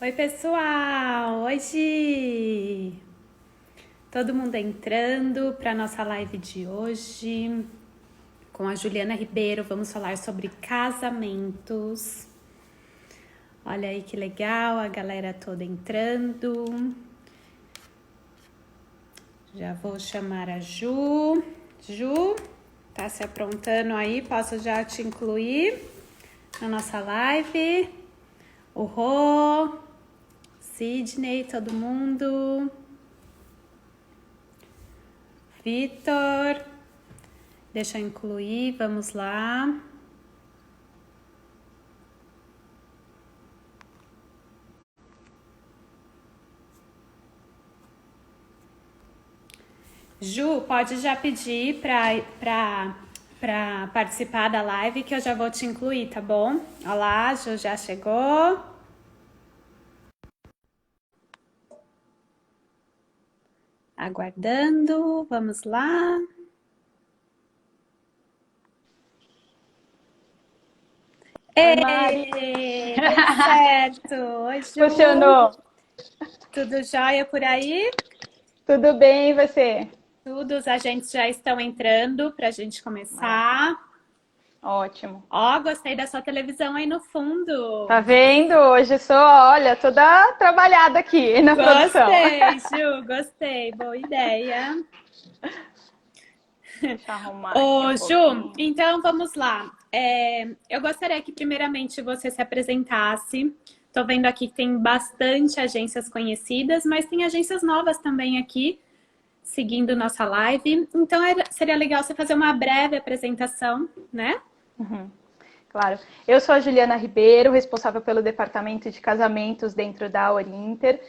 Oi, pessoal! Hoje todo mundo entrando para nossa live de hoje com a Juliana Ribeiro. Vamos falar sobre casamentos. Olha aí que legal, a galera toda entrando. Já vou chamar a Ju. Ju, tá se aprontando aí? Posso já te incluir na nossa live? O Rô, Sidney, todo mundo. Vitor, deixa eu incluir, vamos lá. Ju, pode já pedir para participar da live que eu já vou te incluir, tá bom? Olá, Ju já chegou. Aguardando, vamos lá. Oi, Mari. Deu certo. Oi, Ju. Funcionou. Tudo jóia por aí? Tudo bem, e você? Tudo, os agentes já estão entrando para a gente começar. Ótimo. Ó, gostei da sua televisão aí no fundo. Tá vendo? Hoje sou, olha, toda trabalhada aqui na produção. Gostei, Ju, gostei. Boa ideia. Deixa eu arrumar aqui Ô, um Ju, pouquinho. então vamos lá. Eu gostaria que primeiramente você se apresentasse. Tô vendo aqui que tem bastante agências conhecidas, mas tem agências novas também aqui, seguindo nossa live. Então seria legal você fazer uma breve apresentação, né? Claro. Eu sou a Juliana Ribeiro, responsável pelo departamento de casamentos dentro da Orinter.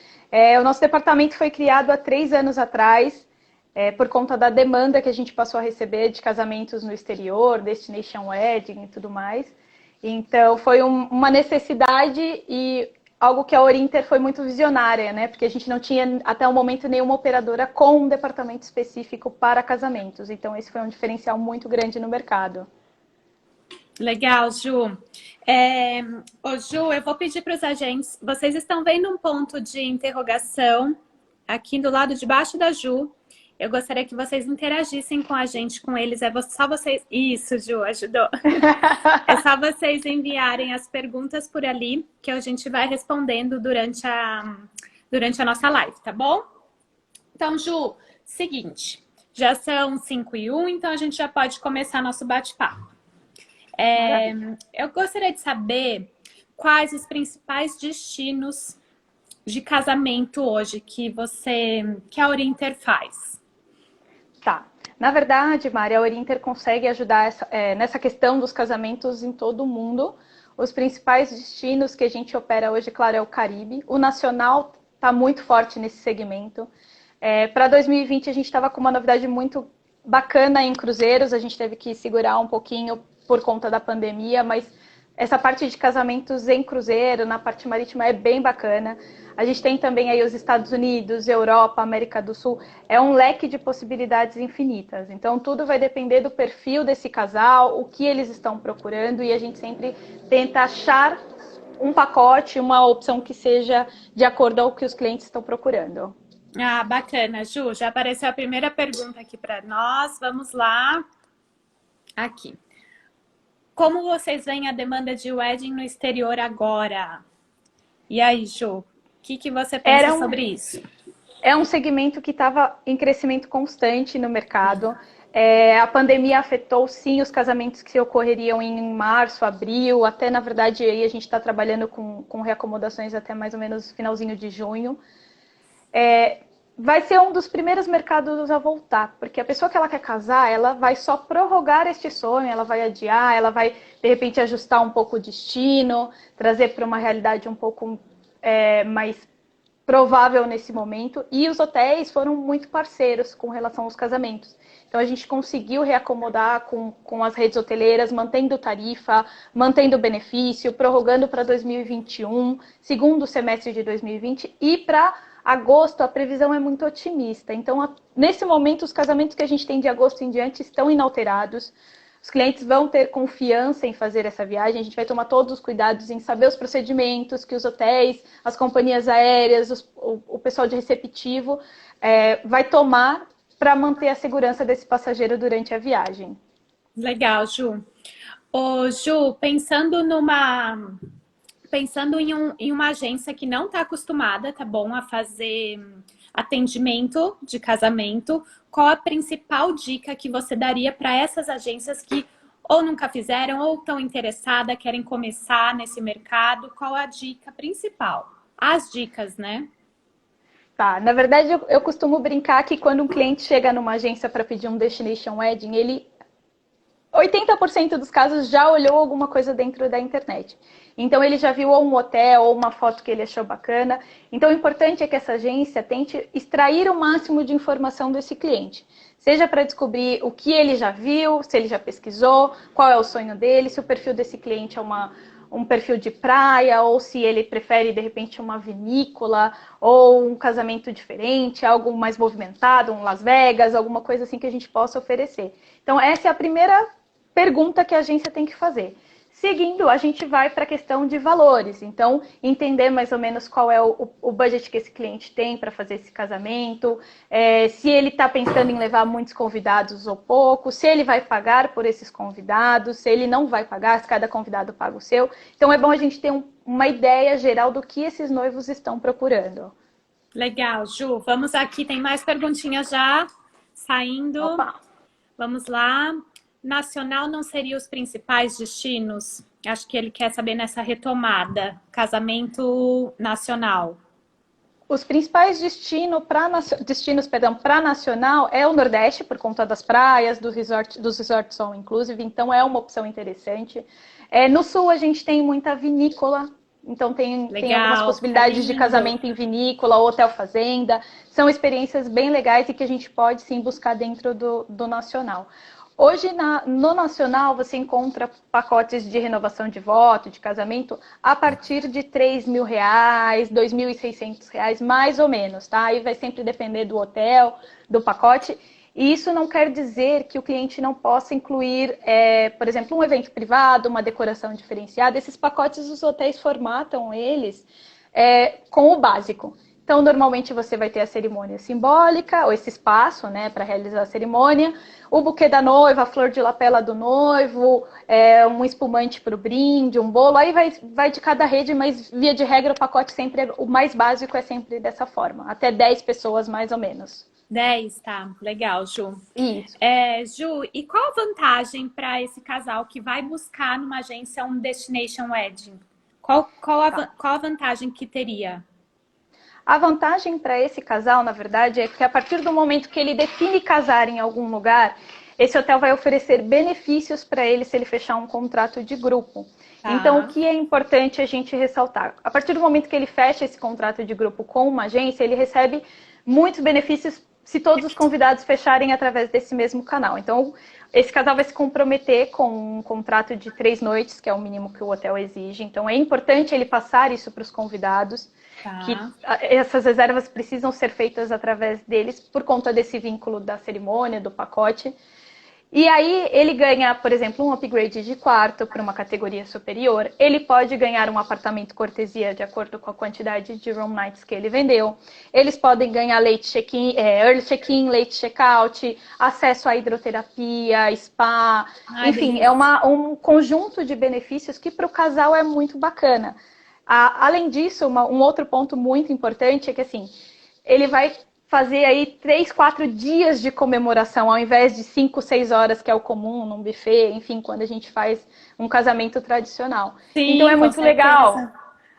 O nosso departamento foi criado há 3 anos atrás, por conta da demanda que a gente passou a receber de casamentos no exterior, Destination Wedding e tudo mais. Então, foi uma necessidade e algo que a Orinter foi muito visionária, né? Porque a gente não tinha, até o momento, nenhuma operadora com um departamento específico para casamentos. Então, esse foi um diferencial muito grande no mercado. Legal, Ju. Ô, Ju, eu vou pedir para os agentes. Vocês estão vendo um ponto de interrogação aqui do lado de baixo da Ju. Eu gostaria que vocês interagissem com a gente, com eles. Só vocês. Isso, Ju, ajudou. É só vocês enviarem as perguntas por ali, que a gente vai respondendo durante a nossa live, tá bom? Então, Ju, seguinte. Já são 5:01, então a gente já pode começar nosso bate-papo. Eu gostaria de saber quais os principais destinos de casamento hoje que a Orinter faz. Tá. Na verdade, Mari, a Orinter consegue ajudar nessa questão dos casamentos em todo o mundo. Os principais destinos que a gente opera hoje, claro, é o Caribe. O nacional está muito forte nesse segmento. Para 2020, a gente estava com uma novidade muito bacana em cruzeiros. A gente teve que segurar um pouquinho por conta da pandemia, mas essa parte de casamentos em cruzeiro, na parte marítima, é bem bacana. A gente tem também aí os Estados Unidos, Europa, América do Sul. É um leque de possibilidades infinitas. Então, tudo vai depender do perfil desse casal, o que eles estão procurando, e a gente sempre tenta achar um pacote, uma opção que seja de acordo ao que os clientes estão procurando. Ah, bacana, Ju. Já apareceu a primeira pergunta aqui para nós. Vamos lá. Aqui. Como vocês veem a demanda de wedding no exterior agora? E aí, Ju, o que você pensa sobre isso? É um segmento que estava em crescimento constante no mercado. A pandemia afetou, sim, os casamentos que ocorreriam em março, abril, até, na verdade, aí a gente está trabalhando com reacomodações até mais ou menos finalzinho de junho. Vai ser um dos primeiros mercados a voltar, porque a pessoa que ela quer casar, ela vai só prorrogar este sonho, ela vai adiar, ela vai, de repente, ajustar um pouco o destino, trazer para uma realidade um pouco mais provável nesse momento, e os hotéis foram muito parceiros com relação aos casamentos. Então a gente conseguiu reacomodar com as redes hoteleiras, mantendo tarifa, mantendo benefício, prorrogando para 2021, segundo semestre de 2020, e para agosto a previsão é muito otimista. Então, nesse momento, os casamentos que a gente tem de agosto em diante estão inalterados. Os clientes vão ter confiança em fazer essa viagem, a gente vai tomar todos os cuidados em saber os procedimentos que os hotéis, as companhias aéreas, o pessoal de receptivo vai tomar para manter a segurança desse passageiro durante a viagem. Legal, Ju. Ô, Ju, pensando em uma agência que não está acostumada, tá bom, a fazer atendimento de casamento, qual a principal dica que você daria para essas agências que ou nunca fizeram ou estão interessadas, querem começar nesse mercado? Qual a dica principal? As dicas, né? Tá, na verdade eu costumo brincar que quando um cliente chega numa agência para pedir um Destination Wedding, ele 80% dos casos já olhou alguma coisa dentro da internet. Então ele já viu ou um hotel ou uma foto que ele achou bacana. Então o importante é que essa agência tente extrair o máximo de informação desse cliente. Seja para descobrir o que ele já viu, se ele já pesquisou, qual é o sonho dele, se o perfil desse cliente é um perfil de praia, ou se ele prefere, de repente, uma vinícola, ou um casamento diferente, algo mais movimentado, um Las Vegas, alguma coisa assim que a gente possa oferecer. Então essa é a primeira pergunta que a agência tem que fazer. Seguindo, a gente vai para a questão de valores. Então, entender mais ou menos qual é o budget que esse cliente tem para fazer esse casamento, se ele está pensando em levar muitos convidados ou poucos, se ele vai pagar por esses convidados, se ele não vai pagar, se cada convidado paga o seu. Então, é bom a gente ter uma ideia geral do que esses noivos estão procurando. Legal, Ju. Vamos aqui, tem mais perguntinhas já saindo. Opa. Vamos lá. Nacional não seria os principais destinos? Acho que ele quer saber nessa retomada. Casamento nacional. Os principais destinos para nacional é o Nordeste, por conta das praias, dos resorts all inclusive, então é uma opção interessante. No Sul a gente tem muita vinícola, então tem algumas possibilidades de casamento em vinícola, hotel fazenda. São experiências bem legais e que a gente pode sim buscar dentro do nacional. Hoje, no nacional, você encontra pacotes de renovação de voto, de casamento, a partir de R$3.000, R$2.600, mais ou menos, tá? Aí vai sempre depender do hotel, do pacote. E isso não quer dizer que o cliente não possa incluir, por exemplo, um evento privado, uma decoração diferenciada. Esses pacotes, os hotéis formatam eles com o básico. Então, normalmente você vai ter a cerimônia simbólica, ou esse espaço, né, para realizar a cerimônia, o buquê da noiva, a flor de lapela do noivo, um espumante para o brinde, um bolo, aí vai de cada rede, mas via de regra o pacote sempre, o mais básico é sempre dessa forma, até 10 pessoas mais ou menos. 10, tá. Legal, Ju. Isso. Ju, e qual a vantagem para esse casal que vai buscar numa agência um Destination Wedding? Qual a vantagem que teria? A vantagem para esse casal, na verdade, é que a partir do momento que ele define casar em algum lugar, esse hotel vai oferecer benefícios para ele se ele fechar um contrato de grupo. Tá. Então, o que é importante a gente ressaltar? A partir do momento que ele fecha esse contrato de grupo com uma agência, ele recebe muitos benefícios se todos os convidados fecharem através desse mesmo canal. Então, esse casal vai se comprometer com um contrato de 3 noites, que é o mínimo que o hotel exige. Então, é importante ele passar isso para os convidados. Tá. Que essas reservas precisam ser feitas através deles por conta desse vínculo da cerimônia, do pacote. E aí ele ganha, por exemplo, um upgrade de quarto para uma categoria superior. Ele pode ganhar um apartamento cortesia de acordo com a quantidade de room nights que ele vendeu. Eles podem ganhar late check-in, early check-in, late check-out, acesso à hidroterapia, spa. Enfim, é um conjunto de benefícios que para o casal é muito bacana. Além disso, um outro ponto muito importante é que assim, ele vai fazer aí 3, 4 dias de comemoração, ao invés de 5, 6 horas, que é o comum num buffet, enfim, quando a gente faz um casamento tradicional. Sim, então é muito legal.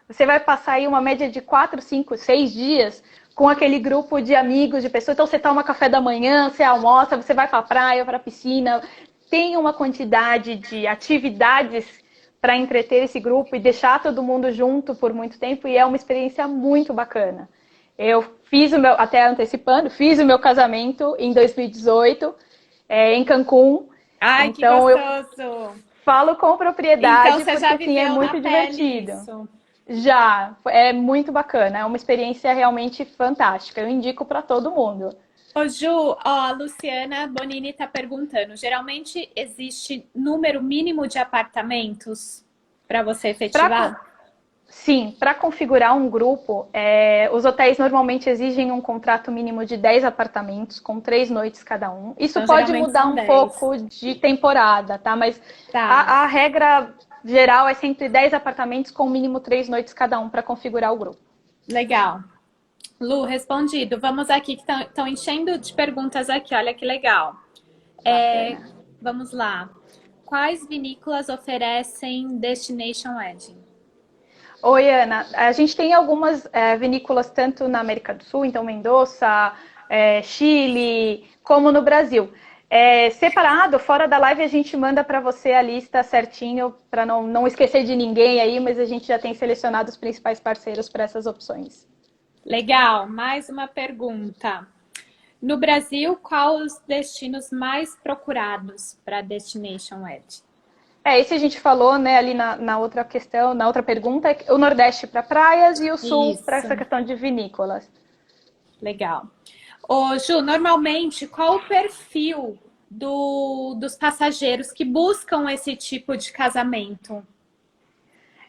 Você vai passar aí uma média de 4, 5, 6 dias com aquele grupo de amigos, de pessoas. Então você toma café da manhã, você almoça, você vai para a praia, para a piscina. Tem uma quantidade de atividades para entreter esse grupo e deixar todo mundo junto por muito tempo, e é uma experiência muito bacana. Eu fiz até antecipando, fiz o meu casamento em 2018, em Cancún. Ai, então, que gostoso! Eu falo com propriedade, então, você porque já assim, é muito divertido. Isso. Já, é muito bacana, é uma experiência realmente fantástica. Eu indico para todo mundo. Ô Ju, ó, a Luciana Bonini está perguntando, geralmente existe número mínimo de apartamentos para você Para efetivar? Sim, para configurar um grupo, os hotéis normalmente exigem um contrato mínimo de 10 apartamentos, com 3 noites cada um. Isso Então, pode geralmente mudar são um 10. pouco de temporada, tá? Mas Tá, a regra geral é sempre 10 apartamentos, com mínimo 3 noites cada um para configurar o grupo. legal. Lu, respondido. Vamos aqui, que estão enchendo de perguntas aqui, olha que legal. É, Bacana. vamos lá. Quais vinícolas oferecem Destination Wedding? Oi, Ana. A gente tem algumas vinícolas tanto na América do Sul, então Mendoza, Chile, como no Brasil. Separado, fora da live, a gente manda para você a lista certinho, para não esquecer de ninguém aí, mas a gente já tem selecionado os principais parceiros para essas opções. Legal, mais uma pergunta. No Brasil, quais os destinos mais procurados para Destination Wedding? Esse a gente falou, né, ali na outra questão, na outra pergunta, o Nordeste para praias e o Sul para essa Isso, questão de vinícolas. legal. Ô, Ju, normalmente, qual o perfil dos passageiros que buscam esse tipo de casamento?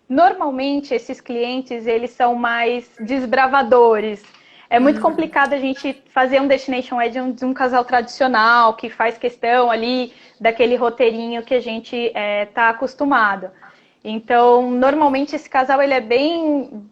Normalmente, esses clientes, eles são mais desbravadores. É muito complicado a gente fazer um Destination Wedding de um casal tradicional, que faz questão ali daquele roteirinho que a gente está acostumado. Então, normalmente, esse casal ele é bem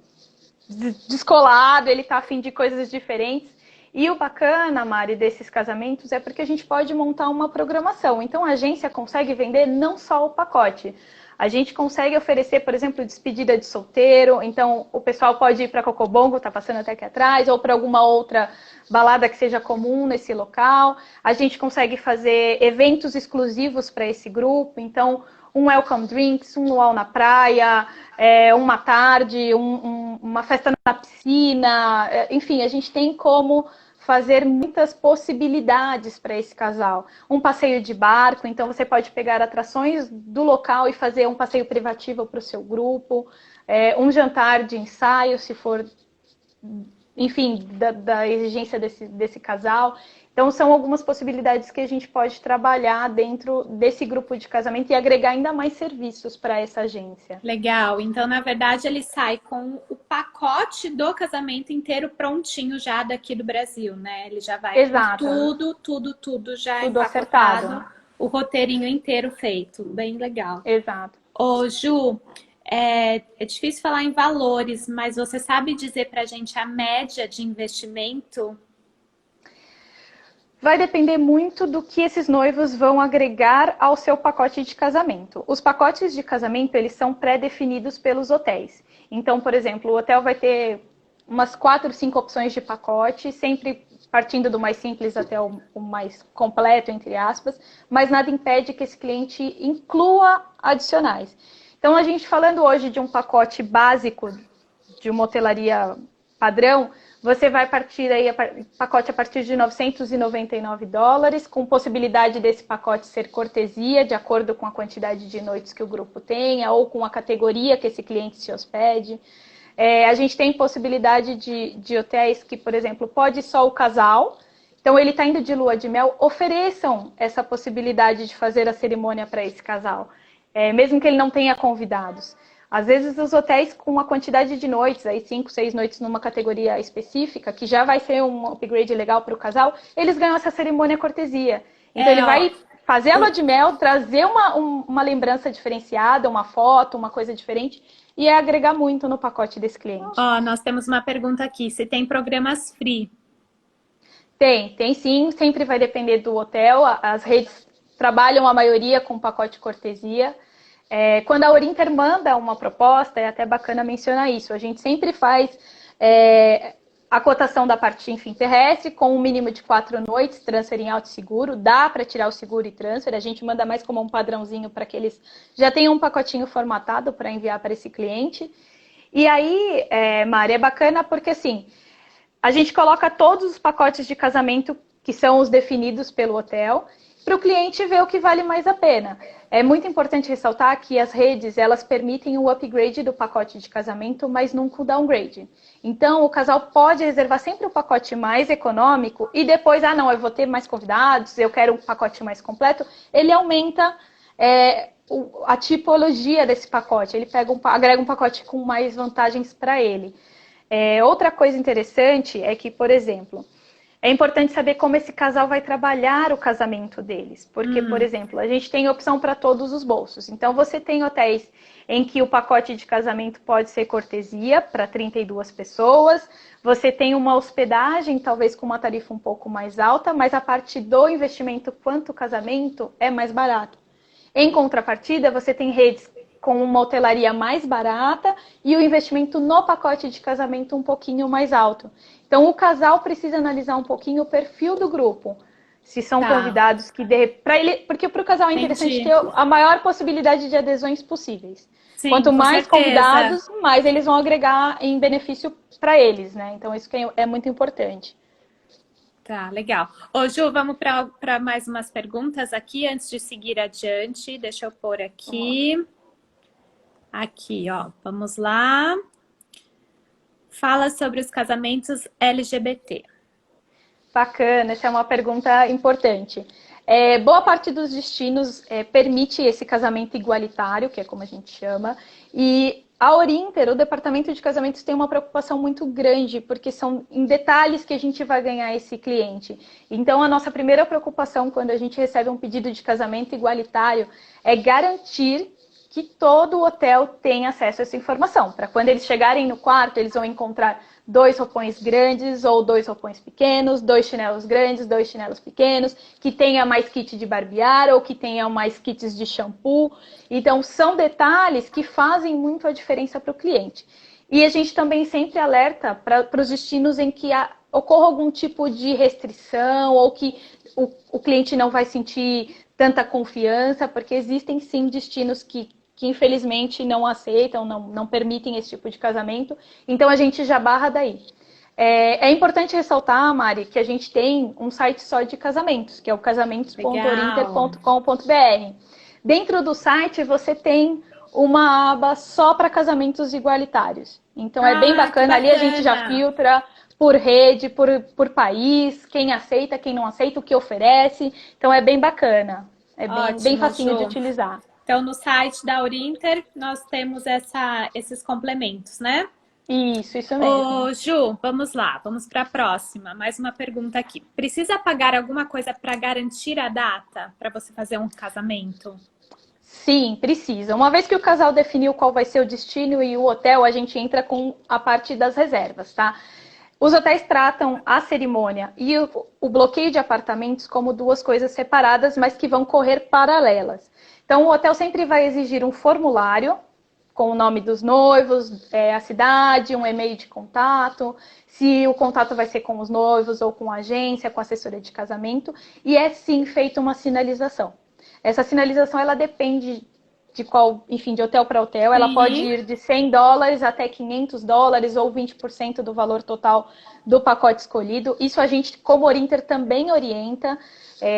descolado, ele está afim de coisas diferentes. E o bacana, Mari, desses casamentos é porque a gente pode montar uma programação. Então, a agência consegue vender não só o pacote. A gente consegue oferecer, por exemplo, despedida de solteiro. Então, o pessoal pode ir para Cocobongo, tá passando até aqui atrás, ou para alguma outra balada que seja comum nesse local. A gente consegue fazer eventos exclusivos para esse grupo. Então, um welcome drinks, um luau na praia, uma tarde, uma festa na piscina. Enfim, a gente tem como fazer muitas possibilidades para esse casal. Um passeio de barco, então você pode pegar atrações do local e fazer um passeio privativo para o seu grupo. Um jantar de ensaio, se for, enfim, da exigência desse casal. Então, são algumas possibilidades que a gente pode trabalhar dentro desse grupo de casamento e agregar ainda mais serviços para essa agência. Legal. Então, na verdade, ele sai com o pacote do casamento inteiro prontinho já daqui do Brasil, né? Ele já vai com Exato, tudo já tudo acertado. empacotado, o roteirinho inteiro feito. Bem legal. Exato. Ô, Ju, é difícil falar em valores, mas você sabe dizer pra gente a média de investimento? Vai depender muito do que esses noivos vão agregar ao seu pacote de casamento. Os pacotes de casamento, eles são pré-definidos pelos hotéis. Então, por exemplo, o hotel vai ter umas 4, 5 opções de pacote, sempre partindo do mais simples até o mais completo, entre aspas, mas nada impede que esse cliente inclua adicionais. Então, a gente falando hoje de um pacote básico de uma hotelaria padrão, você vai partir aí pacote a partir de $999, com possibilidade desse pacote ser cortesia, de acordo com a quantidade de noites que o grupo tenha, ou com a categoria que esse cliente se hospede. A gente tem possibilidade de hotéis que, por exemplo, pode só o casal, então ele está indo de lua de mel, ofereçam essa possibilidade de fazer a cerimônia para esse casal, mesmo que ele não tenha convidados. Às vezes os hotéis com a quantidade de noites, aí 5, 6 noites numa categoria específica, que já vai ser um upgrade legal para o casal, eles ganham essa cerimônia cortesia. Então ele Ó, vai fazer a lua de mel, trazer uma lembrança diferenciada, uma foto, uma coisa diferente, e agregar muito no pacote desse cliente. ó, nós temos uma pergunta aqui. Se tem programas free? Tem sim, sempre vai depender do hotel. As redes trabalham a maioria com pacote cortesia. Quando a Orinter manda uma proposta, é até bacana mencionar isso. A gente sempre faz a cotação da parte, enfim, terrestre, com um mínimo de 4 noites, transfer em alto seguro. Dá para tirar o seguro e transfer. A gente manda mais como um padrãozinho para que eles já tenham um pacotinho formatado para enviar para esse cliente. E aí, Mari, é bacana porque assim, a gente coloca todos os pacotes de casamento que são os definidos pelo hotel. para o cliente ver o que vale mais a pena. É muito importante ressaltar que as redes, elas permitem o upgrade do pacote de casamento, mas nunca o downgrade. Então, o casal pode reservar sempre o pacote mais econômico e depois, não, eu vou ter mais convidados, eu quero um pacote mais completo. Ele aumenta a tipologia desse pacote, ele agrega um pacote com mais vantagens para ele. Outra coisa interessante é que, por exemplo, é importante saber como esse casal vai trabalhar o casamento deles. Porque, por exemplo, a gente tem opção para todos os bolsos. Então, você tem hotéis em que o pacote de casamento pode ser cortesia para 32 pessoas. Você tem uma hospedagem, talvez com uma tarifa um pouco mais alta, mas a parte do investimento quanto casamento é mais barato. Em contrapartida, você tem redes com uma hotelaria mais barata e o investimento no pacote de casamento um pouquinho mais alto. Então, o casal precisa analisar um pouquinho o perfil do grupo. Se são convidados que... Porque para o casal é interessante ter a maior possibilidade de adesões possíveis. Sim, quanto mais convidados, mais eles vão agregar em benefício para eles, né? Então, isso que é muito importante. Tá, legal. Ô, Ju, vamos para mais umas perguntas aqui antes de seguir adiante. Deixa eu pôr aqui. Aqui, ó, vamos lá. Fala sobre os casamentos LGBT. Bacana, essa é uma pergunta importante. Boa parte dos destinos permite esse casamento igualitário, que é como a gente chama, e a Orinter, o departamento de casamentos, tem uma preocupação muito grande, porque são em detalhes que a gente vai ganhar esse cliente. Então, a nossa primeira preocupação quando a gente recebe um pedido de casamento igualitário é garantir que todo o hotel tem acesso a essa informação. Para quando eles chegarem no quarto, eles vão encontrar 2 roupões grandes ou 2 roupões pequenos, 2 chinelos grandes, 2 chinelos pequenos, que tenha mais kit de barbear ou que tenha mais kits de shampoo. Então, são detalhes que fazem muito a diferença para o cliente. E a gente também sempre alerta para os destinos em que ocorra algum tipo de restrição ou que o cliente não vai sentir tanta confiança, porque existem sim destinos que infelizmente não aceitam, não permitem esse tipo de casamento. Então, a gente já barra daí. É importante ressaltar, Mari, que a gente tem um site só de casamentos, que é o casamentos.orinter.com.br. Dentro do site, você tem uma aba só para casamentos igualitários. Então, é bem bacana. Ali a gente já filtra por rede, por país, quem aceita, quem não aceita, o que oferece. Então, é bem bacana. É bem facinho de utilizar. Então, no site da Orinter, nós temos esses complementos, né? Isso mesmo. Ô, Ju, vamos lá, vamos para a próxima. Mais uma pergunta aqui. Precisa pagar alguma coisa para garantir a data para você fazer um casamento? Sim, precisa. Uma vez que o casal definiu qual vai ser o destino e o hotel, a gente entra com a parte das reservas, tá? Os hotéis tratam a cerimônia e o bloqueio de apartamentos como 2 coisas separadas, mas que vão correr paralelas. Então, o hotel sempre vai exigir um formulário com o nome dos noivos, a cidade, um e-mail de contato, se o contato vai ser com os noivos ou com a agência, com a assessoria de casamento, e é sim feita uma sinalização. Essa sinalização, ela depende de hotel para hotel, ela pode ir de $100 até $500 ou 20% do valor total do pacote escolhido. Isso a gente, como Orinter, também orienta.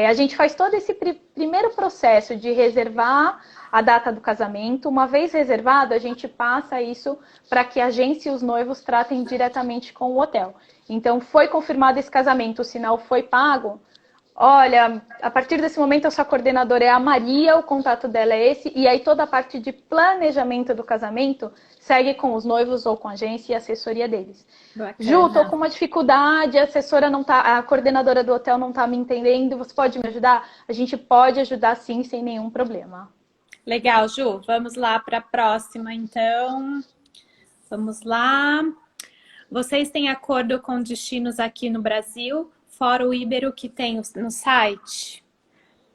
A gente faz todo esse primeiro processo de reservar a data do casamento. Uma vez reservado, a gente passa isso para que a agência e os noivos tratem diretamente com o hotel. Então, foi confirmado esse casamento, o sinal foi pago. Olha, a partir desse momento a sua coordenadora é a Maria, o contato dela é esse, e aí toda a parte de planejamento do casamento segue com os noivos ou com a agência e a assessoria deles. Bacana. Ju, tô com uma dificuldade, a coordenadora do hotel não tá me entendendo, você pode me ajudar? A gente pode ajudar sim, sem nenhum problema. Legal, Ju. Vamos lá para a próxima, então. Vamos lá. Vocês têm acordo com destinos aqui no Brasil? Fora o Ibero que tem no site?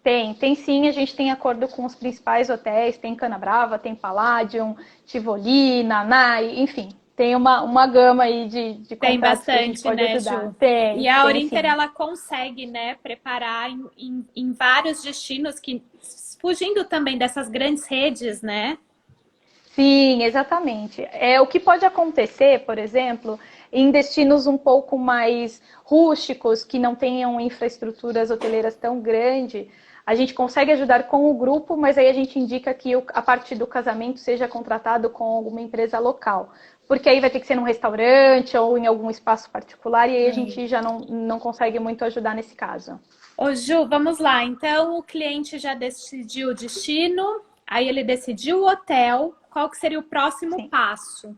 Tem sim, a gente tem acordo com os principais hotéis, tem Canabrava, tem Palladium, Tivoli, Nanai, enfim, tem uma gama aí de tem contratos bastante, que a gente pode né, ajudar. Ju? E a Orinter, ela consegue, né, preparar em vários destinos, fugindo também dessas grandes redes, né? Sim, exatamente. O que pode acontecer, por exemplo, em destinos um pouco mais rústicos, que não tenham infraestruturas hoteleiras tão grandes, a gente consegue ajudar com o grupo, mas aí a gente indica que a parte do casamento seja contratado com alguma empresa local. Porque aí vai ter que ser num restaurante ou em algum espaço particular, e aí a gente já não consegue muito ajudar nesse caso. Ô Ju, vamos lá. Então, o cliente já decidiu o destino, aí ele decidiu o hotel. Qual que seria o próximo passo?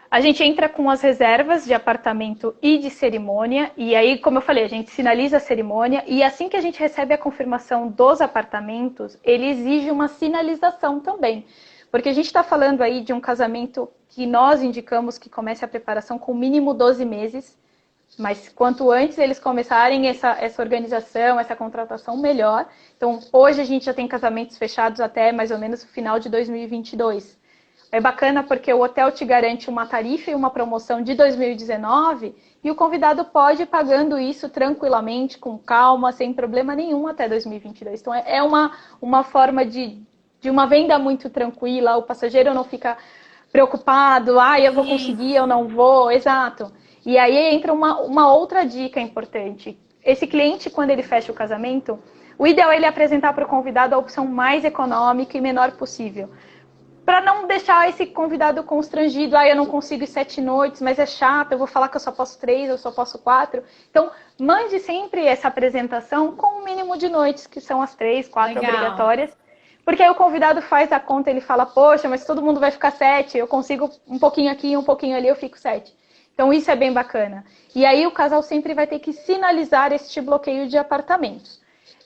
A gente entra com as reservas de apartamento e de cerimônia, e aí, como eu falei, a gente sinaliza a cerimônia, e assim que a gente recebe a confirmação dos apartamentos, ele exige uma sinalização também. Porque a gente está falando aí de um casamento que nós indicamos que comece a preparação com mínimo 12 meses, mas quanto antes eles começarem essa organização, essa contratação, melhor. Então, hoje a gente já tem casamentos fechados até mais ou menos o final de 2022. É bacana porque o hotel te garante uma tarifa e uma promoção de 2019 e o convidado pode ir pagando isso tranquilamente, com calma, sem problema nenhum até 2022. Então, é uma forma de uma venda muito tranquila, o passageiro não fica preocupado, eu vou conseguir, eu não vou, exato. E aí entra uma outra dica importante. Esse cliente, quando ele fecha o casamento, o ideal é ele apresentar para o convidado a opção mais econômica e menor possível. Para não deixar esse convidado constrangido, eu não consigo ir 7 noites, mas é chato, eu vou falar que eu só posso 3, eu só posso 4. Então, mande sempre essa apresentação com o mínimo de noites, que são as 3, 4 obrigatórias. Porque aí o convidado faz a conta, ele fala, poxa, mas todo mundo vai ficar 7, eu consigo um pouquinho aqui, um pouquinho ali, eu fico 7. Então, isso é bem bacana. E aí o casal sempre vai ter que sinalizar este bloqueio de apartamentos.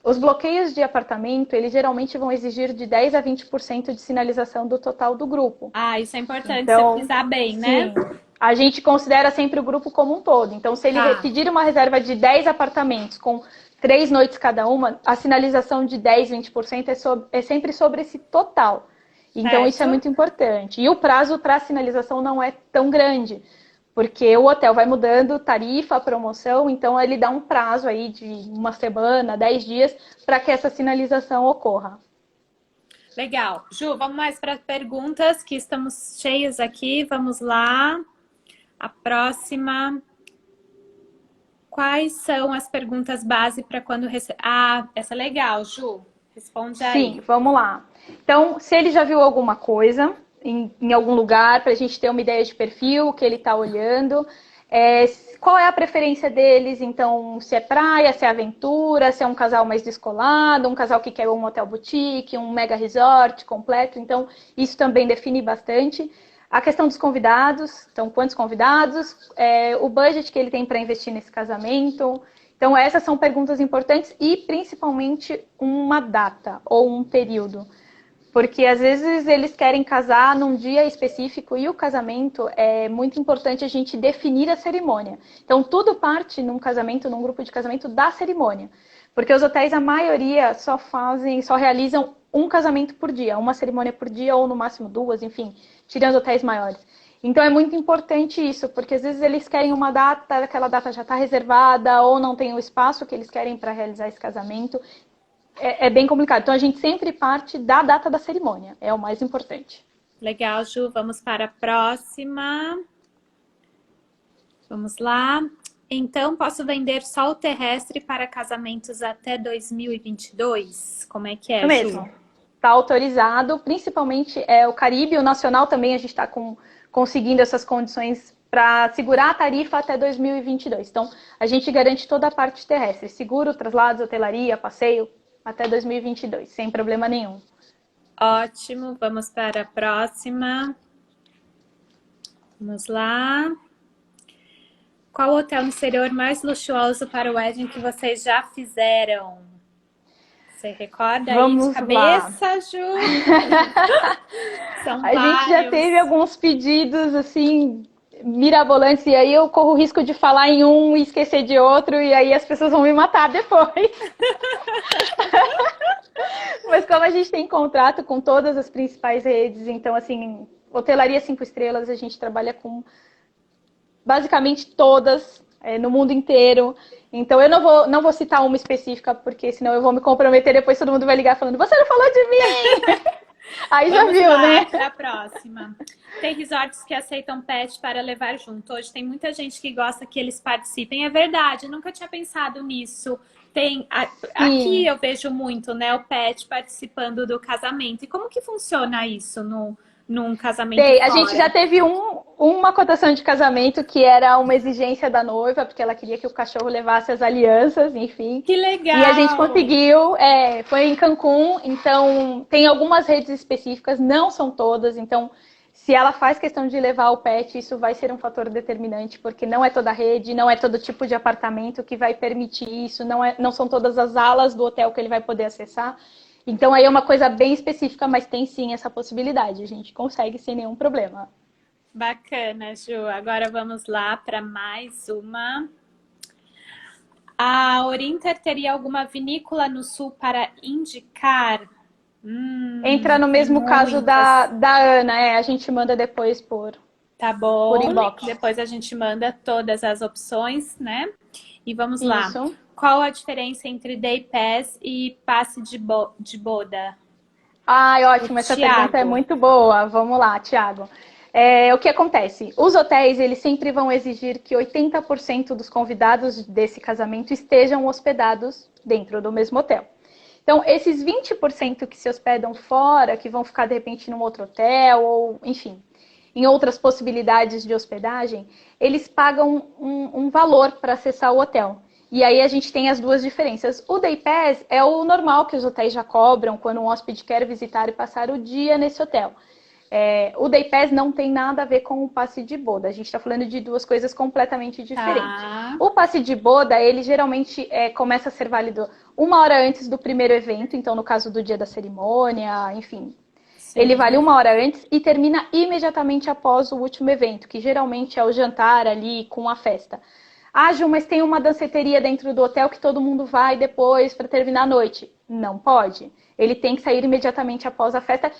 Os bloqueios de apartamento, eles geralmente vão exigir de 10% a 20% de sinalização do total do grupo. Isso é importante, então, você frisar bem, né? Sim, a gente considera sempre o grupo como um todo. Então, se ele pedir uma reserva de 10 apartamentos com 3 noites cada uma, a sinalização de 10%, 20% é sempre sobre esse total. Então, isso é muito importante. E o prazo para a sinalização não é tão grande. Porque o hotel vai mudando tarifa, promoção, então ele dá um prazo aí de 1 semana, 10 dias, para que essa sinalização ocorra. Legal. Ju, vamos mais para perguntas, que estamos cheias aqui. Vamos lá. A próxima. Quais são as perguntas base para quando recebe... essa é legal, Ju. Responde aí. Sim, vamos lá. Então, se ele já viu alguma coisa em algum lugar, para a gente ter uma ideia de perfil, o que ele está olhando. Qual é a preferência deles? Então, se é praia, se é aventura, se é um casal mais descolado, um casal que quer um hotel boutique, um mega resort completo. Então, isso também define bastante. A questão dos convidados, então, quantos convidados? O budget que ele tem para investir nesse casamento. Então, essas são perguntas importantes e, principalmente, uma data ou um período. Porque às vezes eles querem casar num dia específico e o casamento é muito importante a gente definir a cerimônia. Então tudo parte num casamento, num grupo de casamento da cerimônia. Porque os hotéis, a maioria, só realizam um casamento por dia, uma cerimônia por dia ou no máximo 2, enfim, tirando hotéis maiores. Então é muito importante isso, porque às vezes eles querem uma data, aquela data já está reservada ou não tem o espaço que eles querem para realizar esse casamento. É bem complicado. Então, a gente sempre parte da data da cerimônia. É o mais importante. Legal, Ju. Vamos para a próxima. Vamos lá. Então, posso vender só o terrestre para casamentos até 2022? Como é que é, Ju? Mesmo. Está autorizado. Principalmente o Caribe, o Nacional também a gente está conseguindo essas condições para segurar a tarifa até 2022. Então, a gente garante toda a parte terrestre. Seguro, traslados, hotelaria, passeio, até 2022, sem problema nenhum. Ótimo, vamos para a próxima. Vamos lá. Qual hotel no exterior mais luxuoso para o wedding que vocês já fizeram? Você recorda aí de cabeça, Ju? São vários. A gente já teve alguns pedidos, assim, mirabolantes, e aí eu corro o risco de falar em um e esquecer de outro, e aí as pessoas vão me matar depois. Mas como a gente tem contrato com todas as principais redes, então, assim, hotelaria 5 estrelas, a gente trabalha com basicamente todas, no mundo inteiro. Então, eu não vou citar uma específica, porque senão eu vou me comprometer, depois todo mundo vai ligar falando, você não falou de mim! Aí já Vamos viu, lá né? para a próxima. Tem resorts que aceitam pet para levar junto. Hoje tem muita gente que gosta que eles participem. É verdade, eu nunca tinha pensado nisso. Aqui Sim. eu vejo muito, né, o pet participando do casamento. E como que funciona isso num casamento Tem. A gente já fora? teve uma cotação de casamento que era uma exigência da noiva, porque ela queria que o cachorro levasse as alianças, enfim. Que E a gente legal! conseguiu, foi em Cancún, então tem algumas redes específicas, não são todas, então se ela faz questão de levar o pet, isso vai ser um fator determinante, porque não é toda rede, não é todo tipo de apartamento que vai permitir isso, não são todas as alas do hotel que ele vai poder acessar. Então aí é uma coisa bem específica, mas tem sim essa possibilidade, a gente consegue sem nenhum problema. Bacana, Ju. Agora vamos lá para mais uma. A Orinter teria alguma vinícola no sul para indicar? Entra no Tem mesmo caso da, muitas. da Ana, a gente manda depois Tá por bom. inbox. Depois a gente manda todas as opções, né? E vamos lá. Isso. Qual a diferença entre Day Pass e passe de boda? Ai, O ótimo, essa pergunta é Tiago. muito boa. Vamos lá, Thiago. O que acontece? Os hotéis, eles sempre vão exigir que 80% dos convidados desse casamento estejam hospedados dentro do mesmo hotel. Então, esses 20% que se hospedam fora, que vão ficar de repente num outro hotel, ou enfim, em outras possibilidades de hospedagem, eles pagam um valor para acessar o hotel. E aí a gente tem as duas diferenças. O Day Pass é o normal que os hotéis já cobram quando um hóspede quer visitar e passar o dia nesse hotel. O Day Pass não tem nada a ver com o passe de boda. A gente está falando de duas coisas completamente diferentes. Tá. O passe de boda, ele geralmente começa a ser válido uma hora antes do primeiro evento, então no caso do dia da cerimônia, enfim. Ele vale Sim. uma hora antes e termina imediatamente após o último evento, que geralmente é o jantar ali com a festa. Ah, Ju, mas tem uma danceteria dentro do hotel que todo mundo vai depois para terminar a noite. Não pode. Ele tem que sair imediatamente após a festa,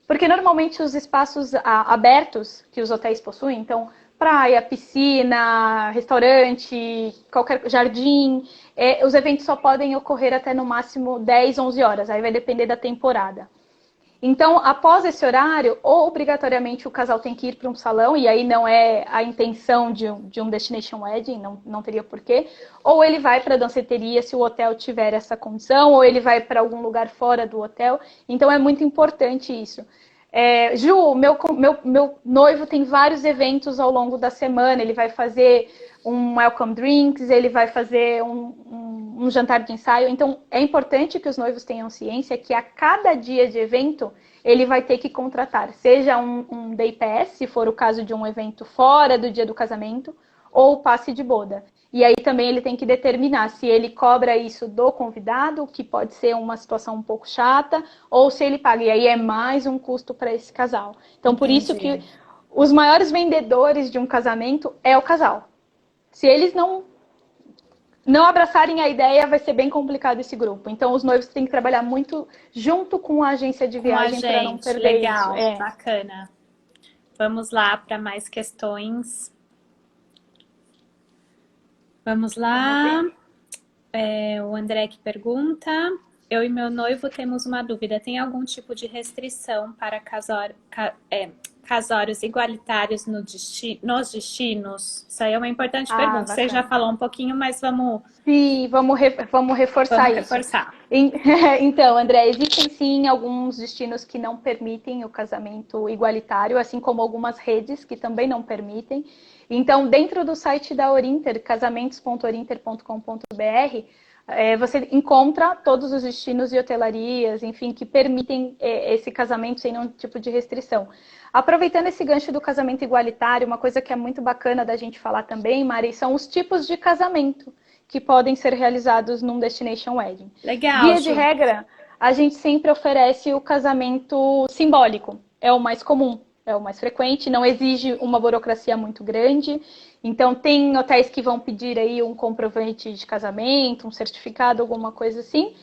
porque normalmente os espaços abertos que os hotéis possuem, então praia, piscina, restaurante, qualquer jardim, os eventos só podem ocorrer até no máximo 10, 11 horas. Aí vai depender da temporada. Então, após esse horário, ou obrigatoriamente o casal tem que ir para um salão, e aí não é a intenção de um destination wedding, não teria porquê, ou ele vai para a danceteria se o hotel tiver essa condição, ou ele vai para algum lugar fora do hotel. Então, é muito importante isso. Ju, meu noivo tem vários eventos ao longo da semana, ele vai fazer um welcome drinks, ele vai fazer um jantar de ensaio. Então, é importante que os noivos tenham ciência que a cada dia de evento, ele vai ter que contratar, seja um day pass, se for o caso de um evento fora do dia do casamento, ou passe de boda. E aí também ele tem que determinar se ele cobra isso do convidado, que pode ser uma situação um pouco chata, ou se ele paga. E aí é mais um custo para esse casal. Então, por isso que Entendi. os maiores vendedores de um casamento é o casal. Se eles não abraçarem a ideia, vai ser bem complicado esse grupo. Então, os noivos têm que trabalhar muito junto com a agência de Com a viagem para não gente. perder isso. Legal. Bacana. Vamos lá para mais questões. Vamos Vamos lá. ver. O André que pergunta. Eu e meu noivo temos uma dúvida. Tem algum tipo de restrição para casórios igualitários nos destinos? Isso aí é uma importante Ah, pergunta. Você já bacana. falou um pouquinho, mas Sim, vamos reforçar vamos isso. reforçar. Então, André, existem sim alguns destinos que não permitem o casamento igualitário, assim como algumas redes que também não permitem. Então, dentro do site da Orinter, casamentos.orinter.com.br, você encontra todos os destinos e hotelarias, enfim, que permitem esse casamento sem nenhum tipo de restrição. Aproveitando esse gancho do casamento igualitário, uma coisa que é muito bacana da gente falar também, Mari, são os tipos de casamento que podem ser realizados num Destination Wedding. Legal, Via de Ju. regra, a gente sempre oferece o casamento simbólico. É o mais comum, é o mais frequente, não exige uma burocracia muito grande. Então, tem hotéis que vão pedir aí um comprovante de casamento, um certificado, alguma coisa assim.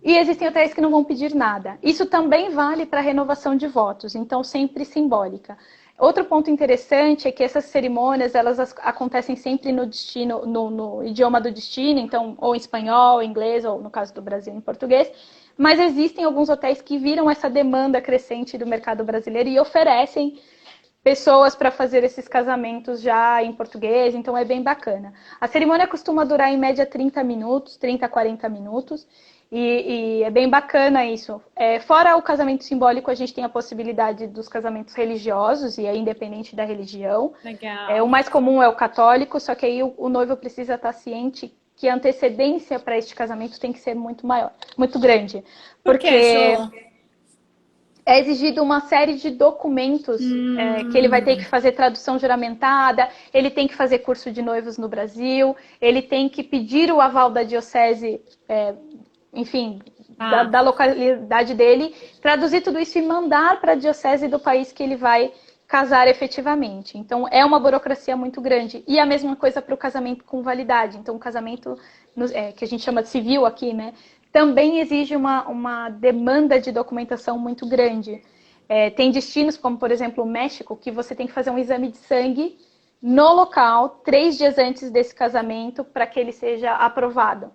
E existem hotéis que não vão pedir nada. Isso também vale para renovação de votos, então sempre simbólica. Outro ponto interessante é que essas cerimônias elas acontecem sempre no idioma do destino, então ou em espanhol, inglês ou no caso do Brasil em português. mas existem alguns hotéis que viram essa demanda crescente do mercado brasileiro e oferecem pessoas para fazer esses casamentos já em português, então é bem bacana. A cerimônia costuma durar em média 30 minutos, 30 a 40 minutos, e é bem bacana isso. Fora o casamento simbólico, a gente tem a possibilidade dos casamentos religiosos, e é independente da religião. Legal. O mais comum é o católico, só que aí o noivo precisa estar ciente que a antecedência para este casamento tem que ser muito maior, muito grande. Por quê, Ju? É exigido uma série de documentos que ele vai ter que fazer tradução juramentada, ele tem que fazer curso de noivos no Brasil, ele tem que pedir o aval da diocese, enfim, da localidade dele, traduzir tudo isso e mandar para a diocese do país que ele vai casar efetivamente. Então, é uma burocracia muito grande. E a mesma coisa para o casamento com validade. Então, o casamento, que a gente chama de civil aqui, né? Também exige uma demanda de documentação muito grande. Tem destinos, como por exemplo o México, que você tem que fazer um exame de sangue no local, 3 dias antes desse casamento, para que ele seja aprovado.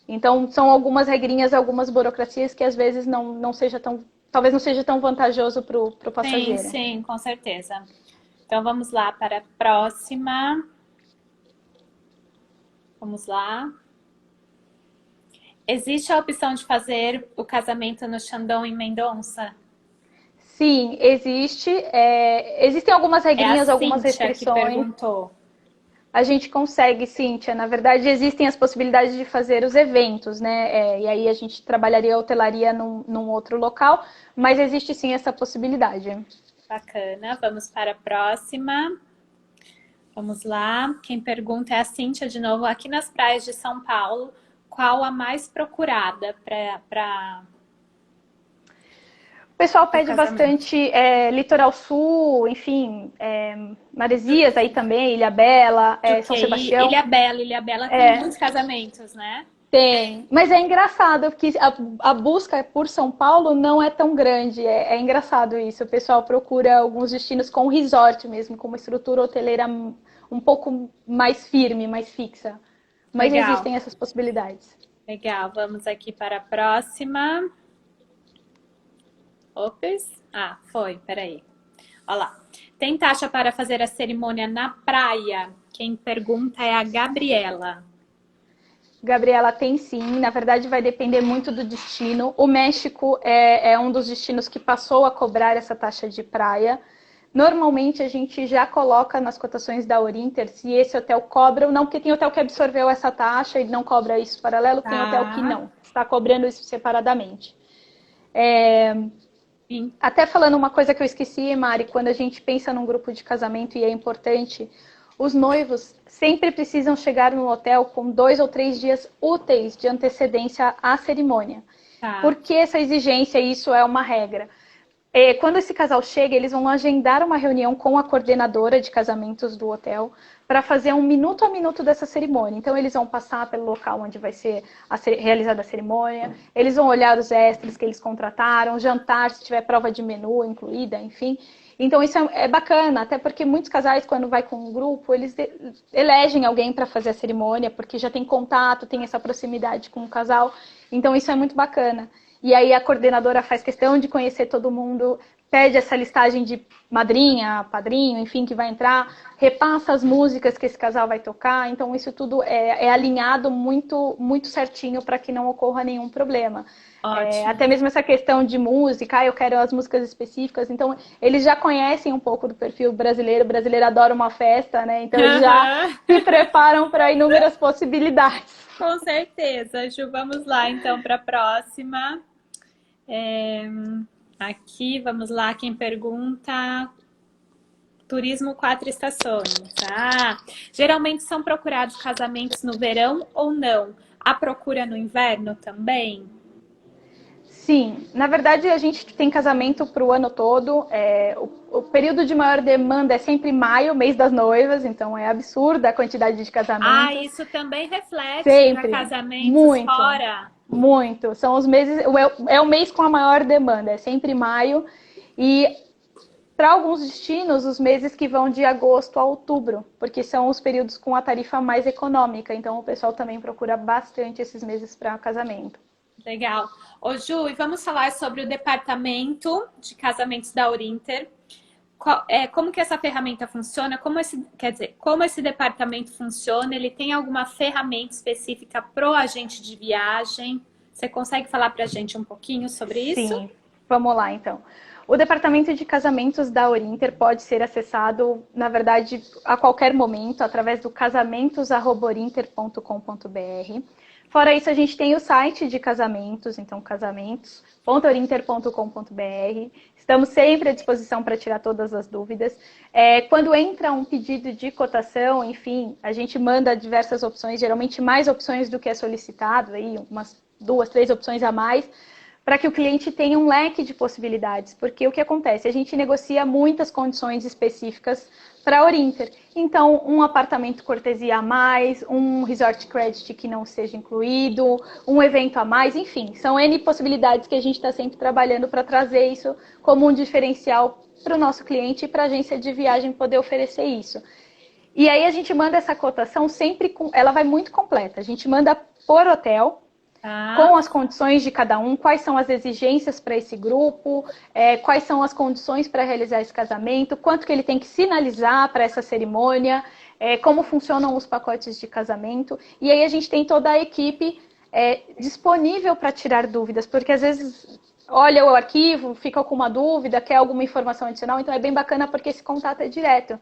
Então, são algumas regrinhas, algumas burocracias que às vezes talvez não seja tão vantajoso para o passageiro. Sim, com certeza. Então, vamos lá para a próxima. Vamos lá. Existe a opção de fazer o casamento no Shandong em Mendonça? Sim, existe. Existem algumas regrinhas, algumas restrições. Que perguntou. A gente consegue, Cíntia. Na verdade, existem as possibilidades de fazer os eventos, né? E aí a gente trabalharia a hotelaria num outro local, mas existe sim essa possibilidade. Bacana. Vamos para a próxima. Vamos lá. Quem pergunta é a Cíntia de novo. Aqui nas praias de São Paulo, qual a mais procurada para... O pessoal pede bastante Litoral Sul, enfim, Maresias aí também, Ilhabela, São Sebastião. Ilhabela tem muitos casamentos, né? Tem, mas é engraçado, porque a busca por São Paulo não é tão grande, é engraçado isso. O pessoal procura alguns destinos com resort mesmo, com uma estrutura hoteleira um pouco mais firme, mais fixa. Mas Legal. Existem essas possibilidades. Legal, vamos aqui para a próxima. Ops. Foi, peraí. Olha lá. Tem taxa para fazer a cerimônia na praia? Quem pergunta é a Gabriela. Gabriela, tem sim. Na verdade, vai depender muito do destino. O México é um dos destinos que passou a cobrar essa taxa de praia. Normalmente, a gente já coloca nas cotações da Orinter se esse hotel cobra ou não, porque tem hotel que absorveu essa taxa e não cobra isso paralelo, tem hotel que não, está cobrando isso separadamente. Até falando uma coisa que eu esqueci, Mari, quando a gente pensa num grupo de casamento e é importante, os noivos sempre precisam chegar no hotel com 2 ou 3 dias úteis de antecedência à cerimônia. Por que essa exigência? Isso é uma regra. Quando esse casal chega, eles vão agendar uma reunião com a coordenadora de casamentos do hotel para fazer um minuto a minuto dessa cerimônia. Então, eles vão passar pelo local onde vai ser realizada a cerimônia, eles vão olhar os extras que eles contrataram, jantar, se tiver prova de menu incluída, enfim. Então, isso é bacana, até porque muitos casais, quando vai com um grupo, eles elegem alguém para fazer a cerimônia, porque já tem contato, tem essa proximidade com o casal. Então, isso é muito bacana. E aí a coordenadora faz questão de conhecer todo mundo, pede essa listagem de madrinha, padrinho, enfim, que vai entrar, repassa as músicas que esse casal vai tocar. Então, isso tudo é alinhado muito, muito certinho para que não ocorra nenhum problema. Até mesmo essa questão de música, eu quero as músicas específicas. Então, eles já conhecem um pouco do perfil brasileiro. O brasileiro adora uma festa, né? Então, eles já se preparam para inúmeras possibilidades. Com certeza, Ju. Vamos lá, então, para a próxima. Aqui, vamos lá, quem pergunta... Turismo 4 estações. Geralmente são procurados casamentos no verão ou não? Há procura no inverno também? Sim, na verdade a gente tem casamento para o ano todo. O período de maior demanda é sempre maio, mês das noivas, então é absurda a quantidade de casamentos. Isso também reflete para casamentos fora? Muito. São os meses, é o mês com a maior demanda, é sempre maio. E para alguns destinos, os meses que vão de agosto a outubro, porque são os períodos com a tarifa mais econômica. Então o pessoal também procura bastante esses meses para casamento. Legal. Ô, Ju, e vamos falar sobre o departamento de casamentos da Orinter. Como que essa ferramenta funciona? Quer dizer, como esse departamento funciona? Ele tem alguma ferramenta específica pro agente de viagem? Você consegue falar para a gente um pouquinho sobre isso? Sim, vamos lá então. O departamento de casamentos da Orinter pode ser acessado, na verdade, a qualquer momento, através do casamentos@orinter.com.br. Fora isso, a gente tem o site de casamentos, então casamentos.orinter.com.br. Estamos sempre à disposição para tirar todas as dúvidas. Quando entra um pedido de cotação, enfim, a gente manda diversas opções, geralmente mais opções do que é solicitado, aí umas 2, 3 opções a mais, para que o cliente tenha um leque de possibilidades. Porque o que acontece? A gente negocia muitas condições específicas para a Orinter. Então, um apartamento cortesia a mais, um resort credit que não seja incluído, um evento a mais, enfim, são N possibilidades que a gente está sempre trabalhando para trazer isso como um diferencial para o nosso cliente e para a agência de viagem poder oferecer isso. E aí a gente manda essa cotação sempre ela vai muito completa. A gente manda por hotel, com as condições de cada um, quais são as exigências para esse grupo, quais são as condições para realizar esse casamento, quanto que ele tem que sinalizar para essa cerimônia, como funcionam os pacotes de casamento. E aí a gente tem toda a equipe disponível para tirar dúvidas, porque às vezes olha o arquivo, fica com uma dúvida, quer alguma informação adicional, então é bem bacana porque esse contato é direto.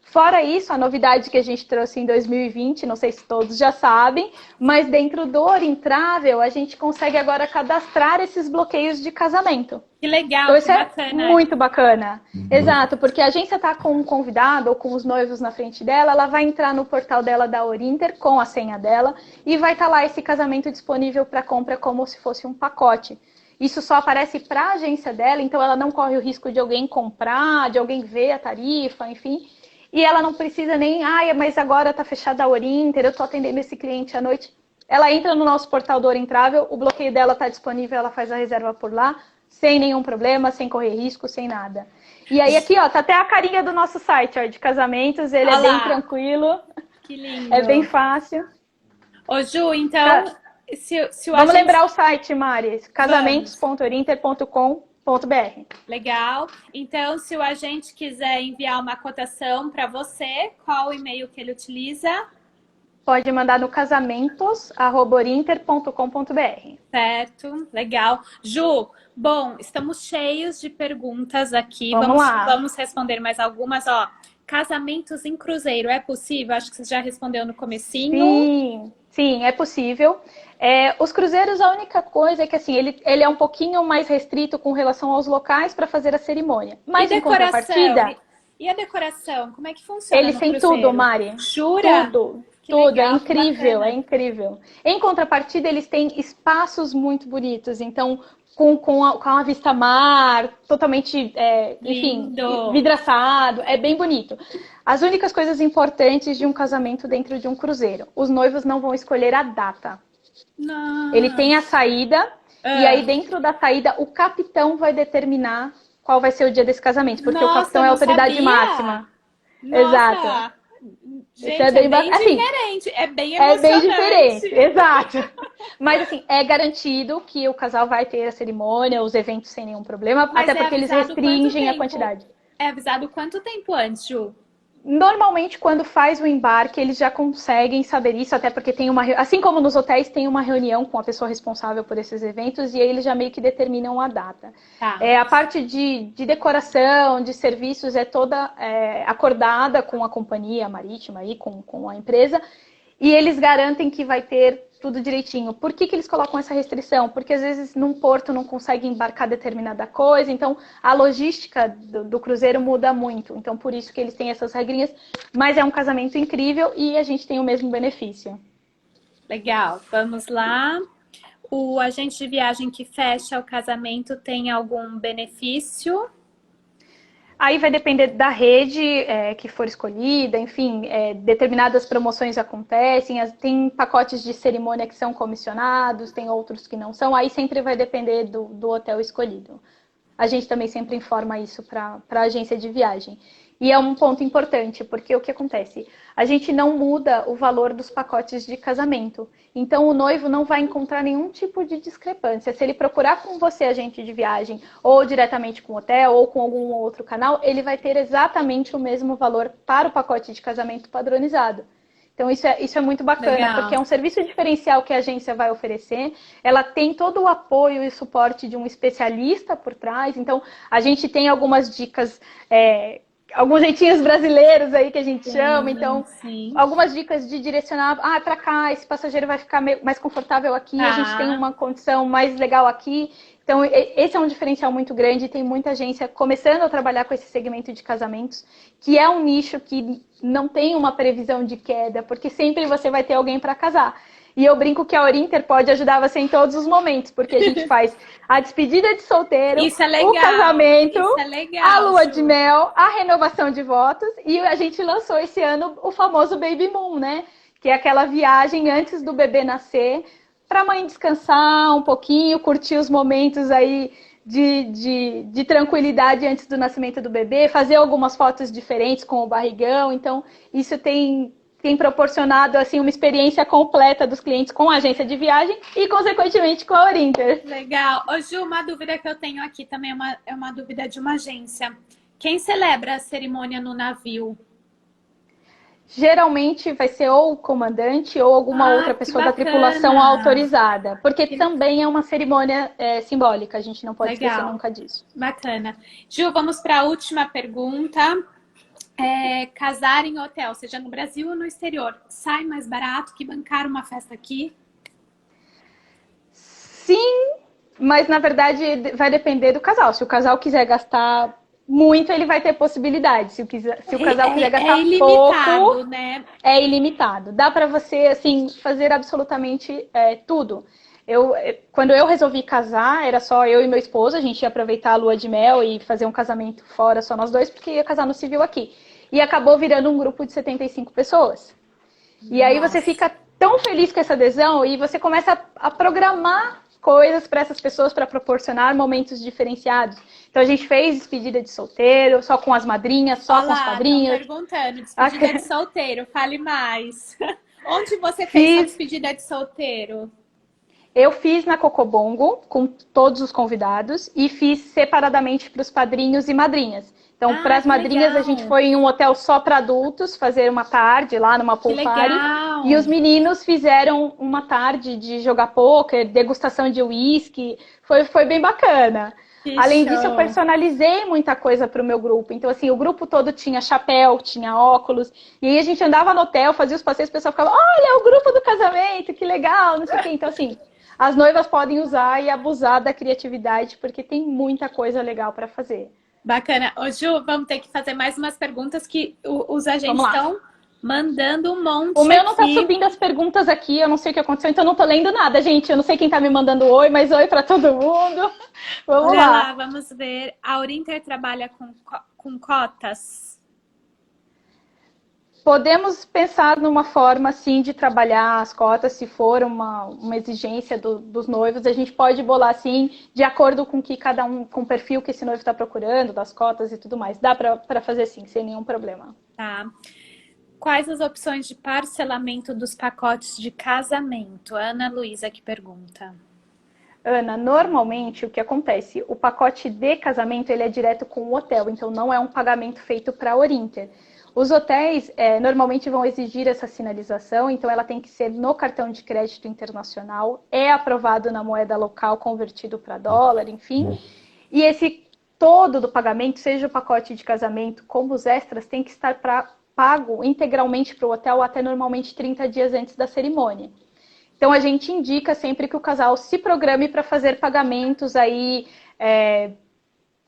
Fora isso, a novidade que a gente trouxe em 2020, não sei se todos já sabem, mas dentro do Orintravel, a gente consegue agora cadastrar esses bloqueios de casamento. Que legal, então, isso que é bacana. muito bacana. Exato, porque a agência está com um convidado ou com os noivos na frente dela, ela vai entrar no portal dela da Orinter com a senha dela e vai estar lá esse casamento disponível para compra como se fosse um pacote. Isso só aparece para a agência dela, então ela não corre o risco de alguém comprar, de alguém ver a tarifa, enfim. E ela não precisa nem, mas agora está fechada a Orinter, eu estou atendendo esse cliente à noite. Ela entra no nosso portal do Orintravel, o bloqueio dela está disponível, ela faz a reserva por lá, sem nenhum problema, sem correr risco, sem nada. E aí aqui, ó, tá até a carinha do nosso site, ó, de casamentos, ele é bem tranquilo. Que lindo. É bem fácil. Ô, Ju, então, se o Vamos lembrar o site, Mari, casamentos.orinter.com.br. Legal. Então, se o agente quiser enviar uma cotação para você, qual o e-mail que ele utiliza? Pode mandar no casamentos@orinter.com.br. Certo, legal. Ju, bom, estamos cheios de perguntas aqui. Vamos responder mais algumas. Ó, casamentos em cruzeiro, é possível? Acho que você já respondeu no comecinho. Sim, é possível. Os cruzeiros, a única coisa é que assim, ele é um pouquinho mais restrito com relação aos locais para fazer a cerimônia. Mas em contrapartida... E a decoração? Como é que funciona Eles no têm cruzeiro? Tudo, Mari. Jura? Tudo. Que Tudo, legal, é incrível, é incrível. Em contrapartida, eles têm espaços muito bonitos, então com a vista mar, totalmente, enfim, vidraçado, é bem bonito. As únicas coisas importantes de um casamento dentro de um cruzeiro: os noivos não vão escolher a data. Não. Ele tem a saída, e aí dentro da saída o capitão vai determinar qual vai ser o dia desse casamento, porque o capitão é a autoridade máxima. Nossa. Exato. Gente, isso é bem diferente, é bem emocionante. É bem diferente, exato. Mas assim, é garantido que o casal vai ter a cerimônia, os eventos sem nenhum problema, até porque eles restringem a quantidade. É avisado quanto tempo antes, Ju? Normalmente, quando faz o embarque, eles já conseguem saber isso, até porque tem assim como nos hotéis, tem uma reunião com a pessoa responsável por esses eventos e aí eles já meio que determinam a data. Tá. A parte de decoração, de serviços, é toda acordada com a companhia marítima, aí, com a empresa, e eles garantem que vai ter tudo direitinho. Por que eles colocam essa restrição? Porque às vezes num porto não consegue embarcar determinada coisa, então a logística do cruzeiro muda muito. Então por isso que eles têm essas regrinhas, mas é um casamento incrível e a gente tem o mesmo benefício. Legal, vamos lá. O agente de viagem que fecha o casamento tem algum benefício? Aí vai depender da rede que for escolhida, enfim, determinadas promoções acontecem, tem pacotes de cerimônia que são comissionados, tem outros que não são, aí sempre vai depender do hotel escolhido. A gente também sempre informa isso para a agência de viagem. E é um ponto importante, porque o que acontece? A gente não muda o valor dos pacotes de casamento. Então, o noivo não vai encontrar nenhum tipo de discrepância. Se ele procurar com você, agente de viagem, ou diretamente com o hotel, ou com algum outro canal, ele vai ter exatamente o mesmo valor para o pacote de casamento padronizado. Então, isso é muito bacana, porque Legal. é um serviço diferencial que a agência vai oferecer. Ela tem todo o apoio e suporte de um especialista por trás. Então, a gente tem algumas dicas, alguns jeitinhos brasileiros aí que a gente chama. Sim, Então, sim. algumas dicas de direcionar, para cá, esse passageiro vai ficar mais confortável aqui, a gente tem Tá. uma condição mais legal aqui. Então, esse é um diferencial muito grande. Tem muita agência começando a trabalhar com esse segmento de casamentos, que é um nicho que não tem uma previsão de queda, porque sempre você vai ter alguém para casar. E eu brinco que a Orinter pode ajudar você em todos os momentos, porque a gente faz a despedida de solteiro, Isso é o legal. casamento, Isso é a legal, lua de Ju. mel, a renovação de votos, e a gente lançou esse ano o famoso Baby Moon, né? Que é aquela viagem antes do bebê nascer, para a mãe descansar um pouquinho, curtir os momentos aí de tranquilidade antes do nascimento do bebê, fazer algumas fotos diferentes com o barrigão. Então, isso tem proporcionado assim uma experiência completa dos clientes com a agência de viagem e, consequentemente, com a Orinter. Legal. Ô, Ju, uma dúvida que eu tenho aqui também é uma dúvida de uma agência. Quem celebra a cerimônia no navio? Geralmente vai ser ou o comandante ou alguma outra Ah, que pessoa da tripulação bacana. autorizada, porque Que também é uma cerimônia simbólica, a gente não pode esquecer legal. nunca disso. Bacana. Ju, vamos para a última pergunta. Casar em hotel, seja no Brasil ou no exterior, sai mais barato que bancar uma festa aqui? Sim, mas na verdade vai depender do casal. Se o casal quiser gastar muito, ele vai ter possibilidade. Se o casal quiser É gastar pouco, ilimitado, né? é ilimitado. Dá para você assim fazer absolutamente tudo. Quando eu resolvi casar, era só eu e meu esposo. A gente ia aproveitar a lua de mel e fazer um casamento fora, só nós dois, porque ia casar no civil aqui. E acabou virando um grupo de 75 pessoas. E aí você Nossa. fica tão feliz com essa adesão e você começa a programar coisas para essas pessoas para proporcionar momentos diferenciados. Então a gente fez despedida de solteiro, só com as madrinhas, só com os Olá, estão padrinhos. perguntando, despedida de solteiro, fale mais. Onde você fez sua Fiz, despedida de solteiro? eu fiz na Cocobongo com todos os convidados e fiz separadamente para os padrinhos e madrinhas. Então, para Ah, as que madrinhas, a gente legal. foi em um hotel só para adultos, fazer uma tarde lá numa Que pool party. E legal. os meninos fizeram uma tarde de jogar pôquer, degustação de uísque. Foi bem bacana. Que Além disso, eu show. personalizei muita coisa para o meu grupo. Então, assim, o grupo todo tinha chapéu, tinha óculos. E aí a gente andava no hotel, fazia os passeios, o pessoal ficava, olha, é o grupo do casamento, que legal, não sei o quê. Então, assim, as noivas podem usar e abusar da criatividade, porque tem muita coisa legal para fazer. Bacana. Ô, Ju, vamos ter que fazer mais umas perguntas que os Vamos agentes lá. estão mandando um O monte meu não tá aqui. subindo as perguntas aqui, eu não sei o que aconteceu, então eu não tô lendo nada, gente. Eu não sei quem tá me mandando oi, mas oi para todo mundo. Vamos Olha lá, lá. vamos ver. A Aurinter trabalha com cotas? Podemos pensar numa forma, assim, de trabalhar as cotas, se for uma exigência dos noivos, a gente pode bolar, assim, de acordo com que cada um, com o perfil que esse noivo está procurando, das cotas e tudo mais. Dá para fazer sim, sem nenhum problema. Tá. Quais as opções de parcelamento dos pacotes de casamento? Ana Luísa que pergunta. Ana, normalmente o que acontece? O pacote de casamento ele é direto com o hotel, então não é um pagamento feito para a Orinter. Os hotéis normalmente vão exigir essa sinalização, então ela tem que ser no cartão de crédito internacional, é aprovado na moeda local convertido para dólar, enfim. E esse todo do pagamento, seja o pacote de casamento como os extras, tem que estar pago integralmente para o hotel até normalmente 30 dias antes da cerimônia. Então a gente indica sempre que o casal se programe para fazer pagamentos aí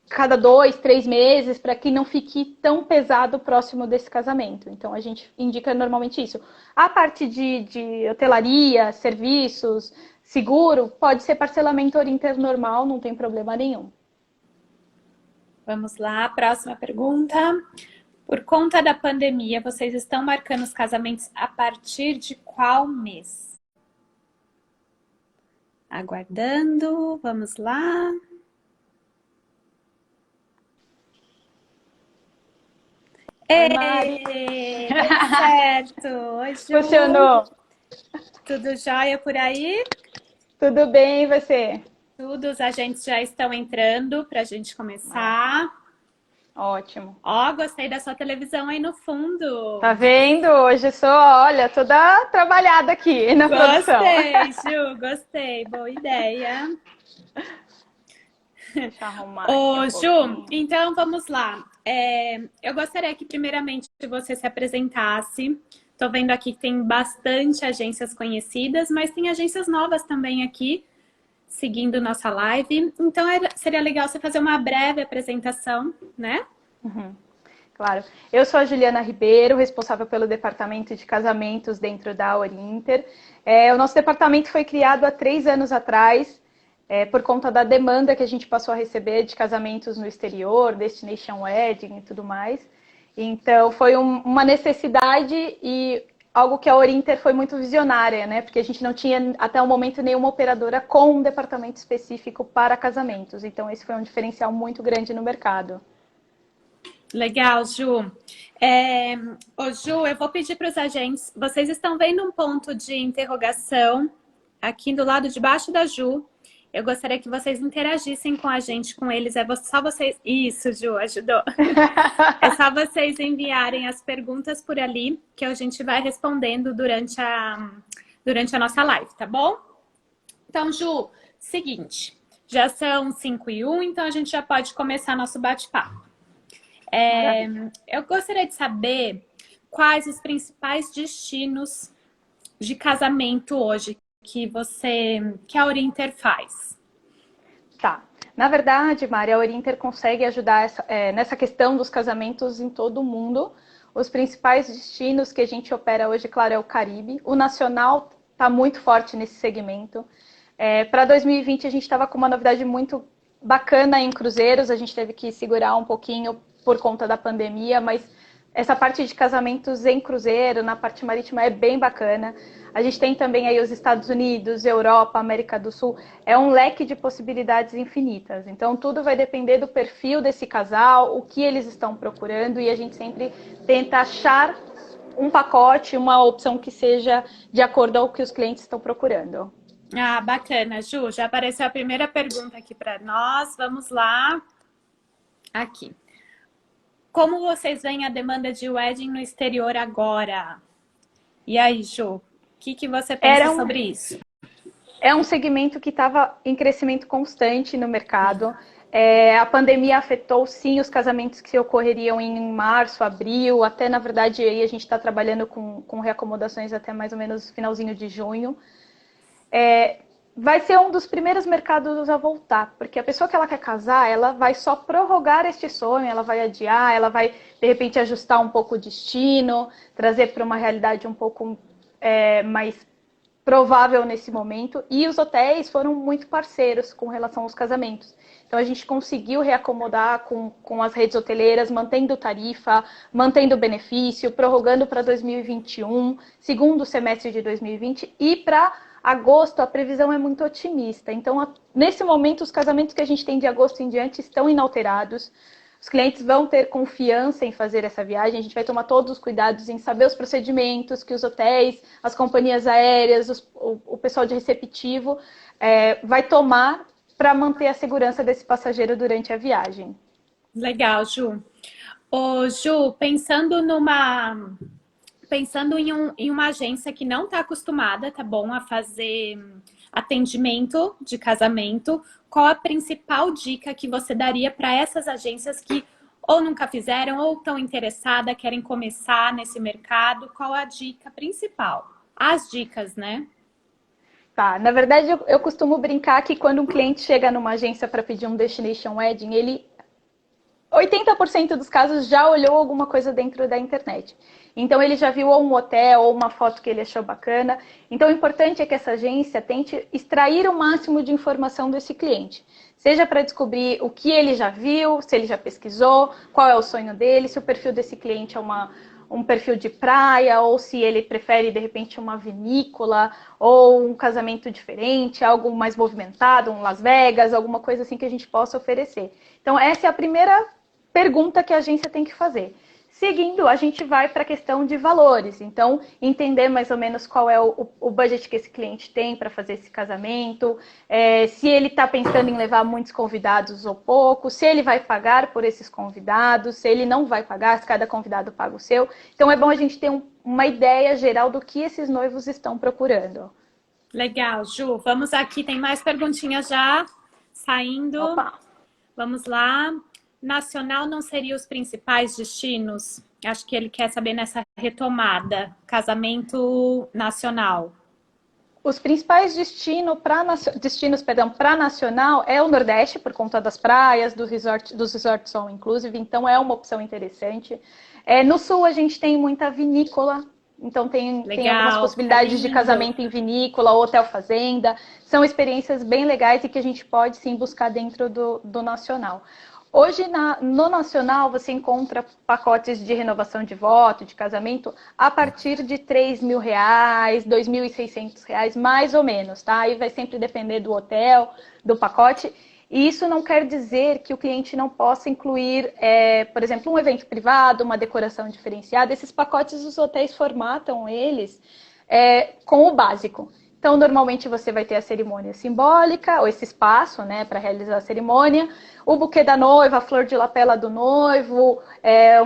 cada 2, 3 meses, para que não fique tão pesado próximo desse casamento. Então a gente indica normalmente isso. A parte de hotelaria, serviços, seguro, pode ser parcelamento Orinter normal, não tem problema nenhum. Vamos lá, próxima pergunta. Por conta da pandemia, vocês estão marcando os casamentos a partir de qual mês? Aguardando, vamos lá. Oi, Mari. Deu certo! Oi, Ju! Funcionou. Tudo jóia por aí? Tudo bem, e você? Tudo, os agentes já estão entrando para a gente Maravilha. começar. Ótimo. Ó, gostei da sua televisão aí no fundo. Tá vendo? Hoje sou, olha, toda trabalhada aqui na produção. Gostei, Ju, gostei. Boa ideia. Deixa eu arrumar aqui um Ô, Ju, pouquinho. então vamos lá. Eu gostaria que primeiramente você se apresentasse. Estou vendo aqui que tem bastante agências conhecidas, mas tem agências novas também aqui, seguindo nossa live. Então seria legal você fazer uma breve apresentação, né? Claro. Eu sou a Juliana Ribeiro, responsável pelo departamento de casamentos dentro da Orinter. O nosso departamento foi criado há 3 anos atrás, por conta da demanda que a gente passou a receber de casamentos no exterior, Destination Wedding e tudo mais. Então, foi uma necessidade e algo que a Orinter foi muito visionária, né? Porque a gente não tinha, até o momento, nenhuma operadora com um departamento específico para casamentos. Então, esse foi um diferencial muito grande no mercado. Legal, Ju. Ô, Ju, eu vou pedir para os agentes. Vocês estão vendo um ponto de interrogação aqui do lado de baixo da Ju. Eu gostaria que vocês interagissem com a gente, com eles. Só vocês. Isso, Ju, ajudou. É só vocês enviarem as perguntas por ali, que a gente vai respondendo durante a nossa live, tá bom? Então, Ju, seguinte. Já são 5:01, então a gente já pode começar nosso bate-papo. Eu gostaria de saber quais os principais destinos de casamento hoje que a Orinter faz. Tá. Na verdade, Mari, a Orinter consegue ajudar nessa questão dos casamentos em todo o mundo. Os principais destinos que a gente opera hoje, claro, é o Caribe. O nacional está muito forte nesse segmento. Para 2020, a gente estava com uma novidade muito bacana em cruzeiros. A gente teve que segurar um pouquinho por conta da pandemia, mas essa parte de casamentos em cruzeiro, na parte marítima, é bem bacana. A gente tem também aí os Estados Unidos, Europa, América do Sul. É um leque de possibilidades infinitas. Então, tudo vai depender do perfil desse casal, o que eles estão procurando, e a gente sempre tenta achar um pacote, uma opção que seja de acordo ao que os clientes estão procurando. Ah, bacana, Ju. Já apareceu a primeira pergunta aqui para nós. Vamos lá. Aqui. Como vocês veem a demanda de wedding no exterior agora? E aí, Ju, o que você pensa sobre isso? É um segmento que estava em crescimento constante no mercado. A pandemia afetou, sim, os casamentos que ocorreriam em março, abril, até, na verdade, aí a gente está trabalhando com reacomodações até mais ou menos finalzinho de junho. Vai ser um dos primeiros mercados a voltar, porque a pessoa que ela quer casar, ela vai só prorrogar este sonho, ela vai adiar, ela vai, de repente, ajustar um pouco o destino, trazer para uma realidade um pouco mais provável nesse momento. E os hotéis foram muito parceiros com relação aos casamentos. Então, a gente conseguiu reacomodar com as redes hoteleiras, mantendo tarifa, mantendo benefício, prorrogando para 2021, segundo semestre de 2020, e para agosto a previsão é muito otimista. Então, nesse momento, os casamentos que a gente tem de agosto em diante estão inalterados. Os clientes vão ter confiança em fazer essa viagem. A gente vai tomar todos os cuidados em saber os procedimentos que os hotéis, as companhias aéreas, o pessoal de receptivo vai tomar para manter a segurança desse passageiro durante a viagem. Legal, Ju. Ô, Ju, pensando em uma agência que não está acostumada, tá bom, a fazer atendimento de casamento, qual a principal dica que você daria para essas agências que ou nunca fizeram ou estão interessadas, querem começar nesse mercado? Qual a dica principal? As dicas, né? Tá, na verdade eu costumo brincar que quando um cliente chega numa agência para pedir um Destination Wedding, ele 80% dos casos já olhou alguma coisa dentro da internet. Então, ele já viu ou um hotel ou uma foto que ele achou bacana. Então, o importante é que essa agência tente extrair o máximo de informação desse cliente. Seja para descobrir o que ele já viu, se ele já pesquisou, qual é o sonho dele, se o perfil desse cliente é um perfil de praia, ou se ele prefere, de repente, uma vinícola, ou um casamento diferente, algo mais movimentado, um Las Vegas, alguma coisa assim que a gente possa oferecer. Então, essa é a primeira pergunta que a agência tem que fazer. Seguindo, a gente vai para a questão de valores. Então, entender mais ou menos qual é o budget que esse cliente tem para fazer esse casamento, se ele está pensando em levar muitos convidados ou pouco, se ele vai pagar por esses convidados, se ele não vai pagar, se cada convidado paga o seu. Então, é bom a gente ter uma ideia geral do que esses noivos estão procurando. Legal, Ju. Vamos aqui, tem mais perguntinhas já saindo. Opa. Vamos lá. Nacional não seria os principais destinos? Acho que ele quer saber nessa retomada. Casamento nacional. Os principais destinos para nacional é o Nordeste, por conta das praias, dos resorts all inclusive, então é uma opção interessante. No Sul a gente tem muita vinícola, então tem algumas possibilidades de casamento em vinícola, hotel fazenda. São experiências bem legais e que a gente pode sim buscar dentro do nacional. Hoje, no nacional, você encontra pacotes de renovação de voto, de casamento, a partir de R$3.000, R$2.600, mais ou menos, tá? Aí vai sempre depender do hotel, do pacote. E isso não quer dizer que o cliente não possa incluir, por exemplo, um evento privado, uma decoração diferenciada. Esses pacotes, os hotéis formatam eles com o básico. Então, normalmente você vai ter a cerimônia simbólica, ou esse espaço, né, para realizar a cerimônia, o buquê da noiva, a flor de lapela do noivo,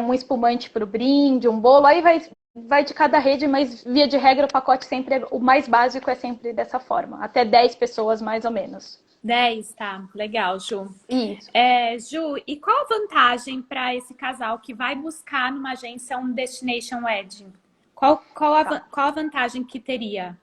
um espumante para o brinde, um bolo, aí vai de cada rede, mas via de regra o pacote sempre, o mais básico é sempre dessa forma, até 10 pessoas mais ou menos. 10, tá. Legal, Ju. Isso. Ju, e qual a vantagem para esse casal que vai buscar numa agência um Destination Wedding? Qual a vantagem que teria?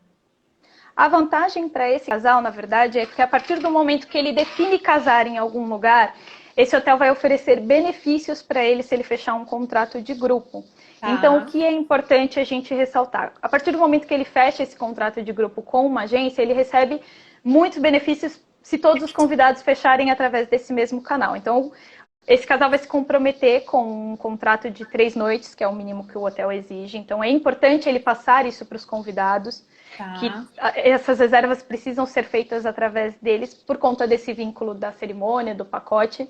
A vantagem para esse casal, na verdade, é que a partir do momento que ele define casar em algum lugar, esse hotel vai oferecer benefícios para ele se ele fechar um contrato de grupo. Tá. Então, o que é importante a gente ressaltar? A partir do momento que ele fecha esse contrato de grupo com uma agência, ele recebe muitos benefícios se todos os convidados fecharem através desse mesmo canal. Então, esse casal vai se comprometer com um contrato de 3 noites, que é o mínimo que o hotel exige. Então, é importante ele passar isso para os convidados. Tá. Que essas reservas precisam ser feitas através deles por conta desse vínculo da cerimônia, do pacote.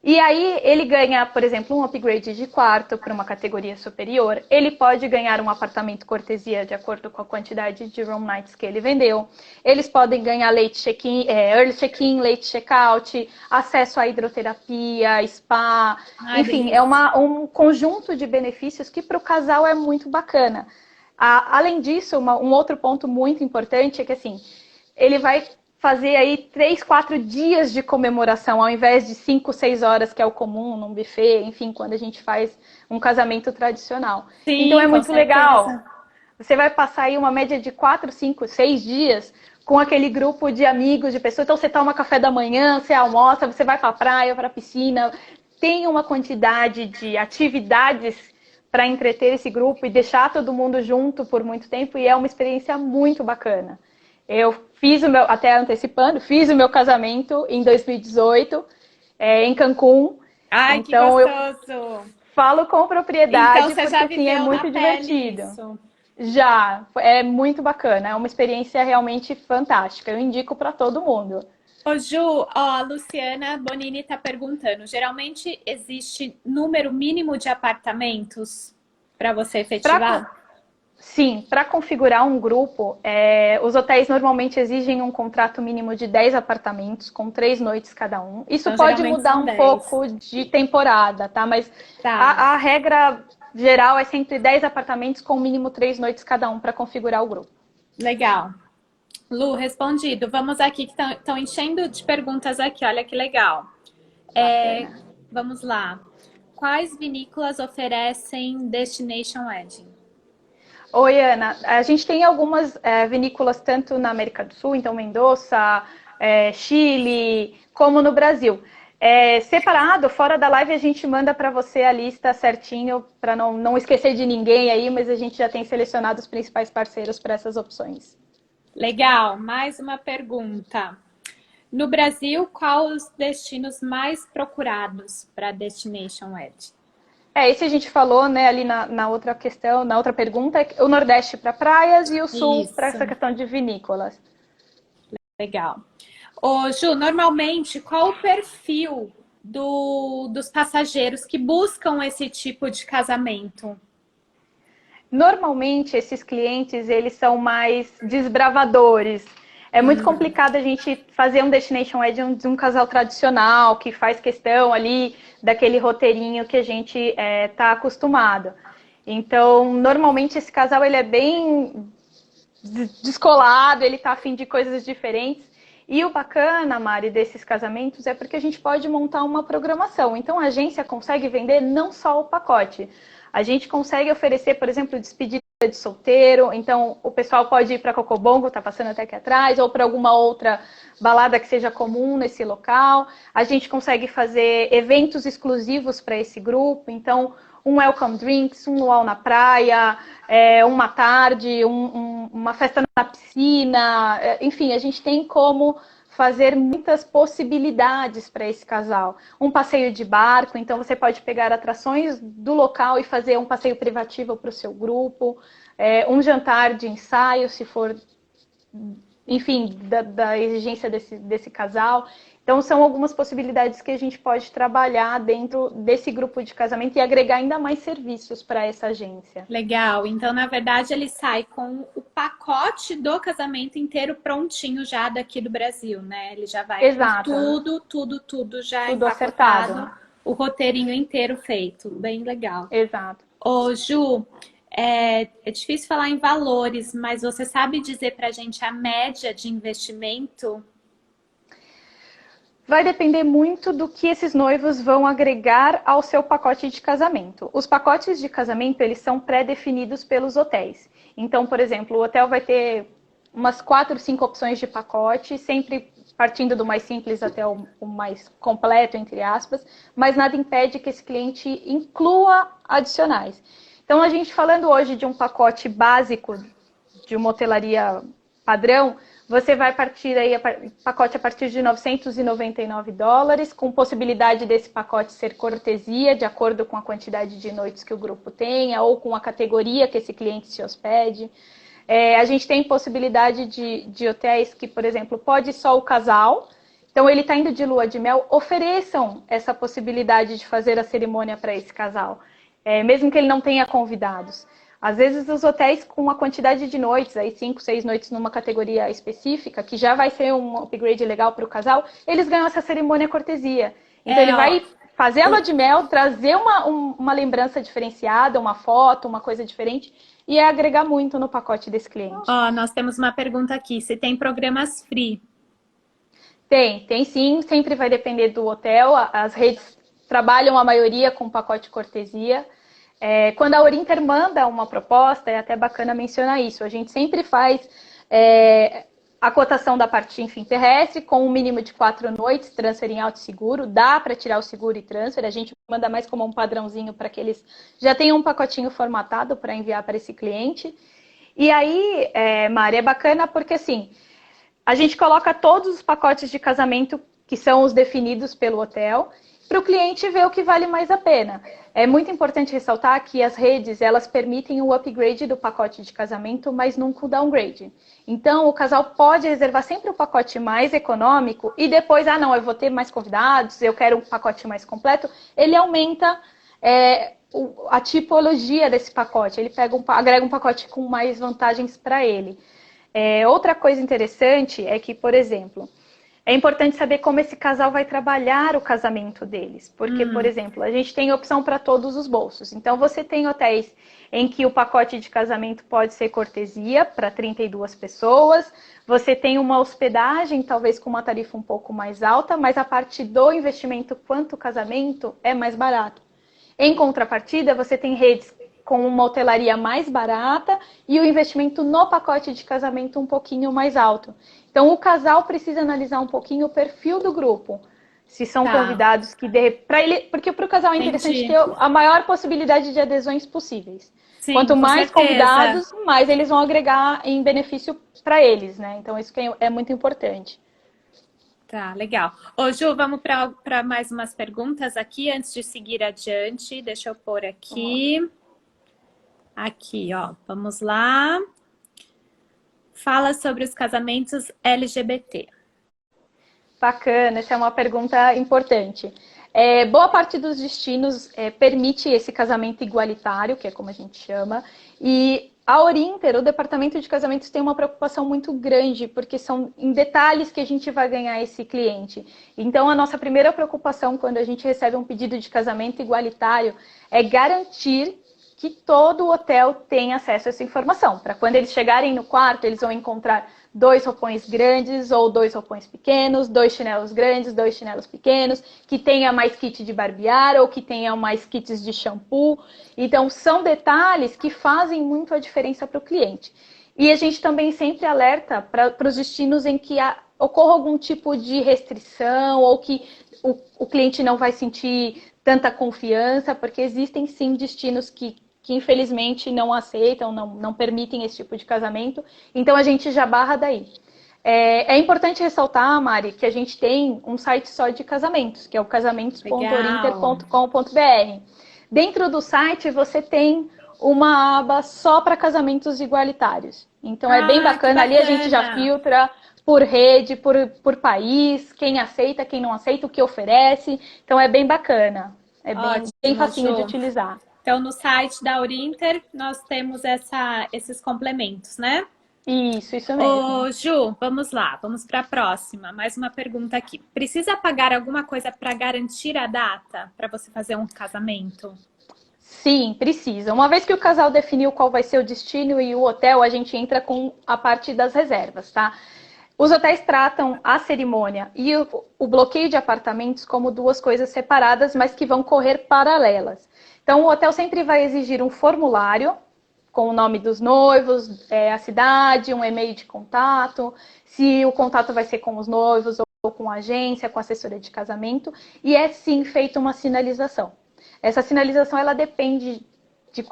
E aí ele ganha, por exemplo, um upgrade de quarto para uma categoria superior. Ele pode ganhar um apartamento cortesia de acordo com a quantidade de room nights que ele vendeu. Eles podem ganhar late check-in, early check-in, late check-out, acesso à hidroterapia, spa. Enfim, é um conjunto de benefícios que para o casal é muito bacana. Além disso, um outro ponto muito importante é que assim, ele vai fazer aí 3, 4 dias de comemoração, ao invés de 5, 6 horas, que é o comum num buffet, enfim, quando a gente faz um casamento tradicional. Sim, então é muito legal. Você vai passar aí uma média de 4, 5, 6 dias com aquele grupo de amigos, de pessoas. Então você toma café da manhã, você almoça, você vai para a praia, para a piscina. Tem uma quantidade de atividades para entreter esse grupo e deixar todo mundo junto por muito tempo, e é uma experiência muito bacana. Eu fiz até antecipando, fiz o meu casamento em 2018, em Cancún. Ai, então, que gostoso! Eu falo com propriedade, então, você porque já assim, é muito divertido. Isso. Já, é muito bacana, é uma experiência realmente fantástica. Eu indico para todo mundo. Ô Ju, a Luciana Bonini está perguntando, geralmente existe número mínimo de apartamentos para você efetivar? Sim, para configurar um grupo, os hotéis normalmente exigem um contrato mínimo de 10 apartamentos, com 3 noites cada um. Isso então, pode mudar um pouco de temporada, tá? Mas a regra geral é sempre 10 apartamentos com mínimo 3 noites cada um para configurar o grupo. Legal. Lu, respondido. Vamos aqui, que estão enchendo de perguntas aqui, olha que legal. Vamos lá. Quais vinícolas oferecem Destination Wedding? Oi, Ana. A gente tem algumas vinícolas tanto na América do Sul, então Mendoza, Chile, como no Brasil. Separado, fora da live, a gente manda para você a lista certinho, para não esquecer de ninguém aí, mas a gente já tem selecionado os principais parceiros para essas opções. Legal. Mais uma pergunta. No Brasil, quais os destinos mais procurados para Destination Wedding? Esse a gente falou, né, ali na outra questão, na outra pergunta, o Nordeste para praias e o Sul para essa questão de vinícolas. Legal. Ô, Ju, normalmente, qual o perfil dos passageiros que buscam esse tipo de casamento? Normalmente, esses clientes, eles são mais desbravadores. É muito complicado a gente fazer um destination wedding de um casal tradicional, que faz questão ali daquele roteirinho que a gente está acostumado. Então, normalmente, esse casal ele é bem descolado, ele está afim de coisas diferentes. E o bacana, Mari, desses casamentos é porque a gente pode montar uma programação. Então, a agência consegue vender não só o pacote. A gente consegue oferecer, por exemplo, despedida de solteiro. Então, o pessoal pode ir para Cocobongo, tá passando até aqui atrás, ou para alguma outra balada que seja comum nesse local. A gente consegue fazer eventos exclusivos para esse grupo. Então, um welcome drinks, um luau na praia, uma tarde, uma festa na piscina. Enfim, a gente tem como fazer muitas possibilidades para esse casal. Um passeio de barco, então você pode pegar atrações do local e fazer um passeio privativo para o seu grupo. Um jantar de ensaio, se for, enfim, da exigência desse casal. Então, são algumas possibilidades que a gente pode trabalhar dentro desse grupo de casamento e agregar ainda mais serviços para essa agência. Legal. Então, na verdade, ele sai com o pacote do casamento inteiro prontinho já daqui do Brasil, né? Ele já vai Exato. com tudo já Tudo empacotado, acertado. o roteirinho inteiro feito. Bem legal. Exato. Ô, Ju, é difícil falar em valores, mas você sabe dizer pra gente a média de investimento? Vai depender muito do que esses noivos vão agregar ao seu pacote de casamento. Os pacotes de casamento, eles são pré-definidos pelos hotéis. Então, por exemplo, o hotel vai ter umas 4, 5 opções de pacote, sempre partindo do mais simples até o mais completo, entre aspas, mas nada impede que esse cliente inclua adicionais. Então, a gente falando hoje de um pacote básico de uma hotelaria padrão, você vai partir aí pacote a partir de $999, com possibilidade desse pacote ser cortesia, de acordo com a quantidade de noites que o grupo tenha, ou com a categoria que esse cliente se hospede. A gente tem possibilidade de hotéis que, por exemplo, pode só o casal. Então, ele está indo de lua de mel, ofereçam essa possibilidade de fazer a cerimônia para esse casal, mesmo que ele não tenha convidados. Às vezes, os hotéis com a quantidade de noites, aí 5, 6 noites numa categoria específica, que já vai ser um upgrade legal para o casal, eles ganham essa cerimônia cortesia. Então, ele vai fazer a lua de mel, trazer uma lembrança diferenciada, uma foto, uma coisa diferente, e agregar muito no pacote desse cliente. Nós temos uma pergunta aqui. Se tem programas free? Tem sim. Sempre vai depender do hotel. As redes trabalham a maioria com pacote cortesia. Quando a Orinter manda uma proposta, é até bacana mencionar isso. A gente sempre faz a cotação da parte, enfim, terrestre, com um mínimo de 4 noites, transfer em alto seguro. Dá para tirar o seguro e transfer. A gente manda mais como um padrãozinho para que eles já tenham um pacotinho formatado para enviar para esse cliente. E aí, Mari, é bacana porque, assim, a gente coloca todos os pacotes de casamento que são os definidos pelo hotel, para o cliente ver o que vale mais a pena. É muito importante ressaltar que as redes, elas permitem o upgrade do pacote de casamento, mas nunca o downgrade. Então, o casal pode reservar sempre o pacote mais econômico e depois, não, eu vou ter mais convidados, eu quero um pacote mais completo. Ele aumenta a tipologia desse pacote, ele agrega um pacote com mais vantagens para ele. Outra coisa interessante é que, por exemplo, é importante saber como esse casal vai trabalhar o casamento deles. Porque, por exemplo, a gente tem opção para todos os bolsos. Então, você tem hotéis em que o pacote de casamento pode ser cortesia para 32 pessoas. Você tem uma hospedagem, talvez com uma tarifa um pouco mais alta, mas a parte do investimento quanto o casamento é mais barato. Em contrapartida, você tem redes com uma hotelaria mais barata e o investimento no pacote de casamento um pouquinho mais alto. Então, o casal precisa analisar um pouquinho o perfil do grupo. Se são convidados que... Porque para o casal é interessante ter a maior possibilidade de adesões possíveis. Sim, quanto mais convidados, mais eles vão agregar em benefício para eles, né? Então, isso que é muito importante. Tá, legal. Ô, Ju, vamos para mais umas perguntas aqui antes de seguir adiante. Deixa eu pôr aqui. Aqui, ó. Vamos lá. Fala sobre os casamentos LGBT. Bacana, essa é uma pergunta importante. Boa parte dos destinos permite esse casamento igualitário, que é como a gente chama, e a Orinter, o departamento de casamentos, tem uma preocupação muito grande, porque são em detalhes que a gente vai ganhar esse cliente. Então, a nossa primeira preocupação quando a gente recebe um pedido de casamento igualitário é garantir que todo hotel tem acesso a essa informação. Para quando eles chegarem no quarto, eles vão encontrar 2 roupões grandes ou 2 roupões pequenos, 2 chinelos grandes, 2 chinelos pequenos, que tenha mais kit de barbear ou que tenha mais kits de shampoo. Então, são detalhes que fazem muito a diferença para o cliente. E a gente também sempre alerta para os destinos em que ocorra algum tipo de restrição ou que o cliente não vai sentir tanta confiança, porque existem sim destinos que infelizmente não aceitam, não permitem esse tipo de casamento. Então a gente já barra daí. É importante ressaltar, Mari, que a gente tem um site só de casamentos, que é o casamentos.orinter.com.br. Dentro do site você tem uma aba só para casamentos igualitários. Então é bem bacana. Ali a gente já filtra por rede, por país, quem aceita, quem não aceita, o que oferece. Então é bem bacana. É bem facinho de utilizar. Então, no site da Orinter, nós temos esses complementos, né? Isso mesmo. Ô, Ju, vamos lá, vamos para a próxima. Mais uma pergunta aqui. Precisa pagar alguma coisa para garantir a data para você fazer um casamento? Sim, precisa. Uma vez que o casal definiu qual vai ser o destino e o hotel, a gente entra com a parte das reservas, tá? Os hotéis tratam a cerimônia e o bloqueio de apartamentos como 2 coisas separadas, mas que vão correr paralelas. Então, o hotel sempre vai exigir um formulário com o nome dos noivos, a cidade, um e-mail de contato, se o contato vai ser com os noivos ou com a agência, com a assessoria de casamento, e é sim feita uma sinalização. Essa sinalização, ela depende de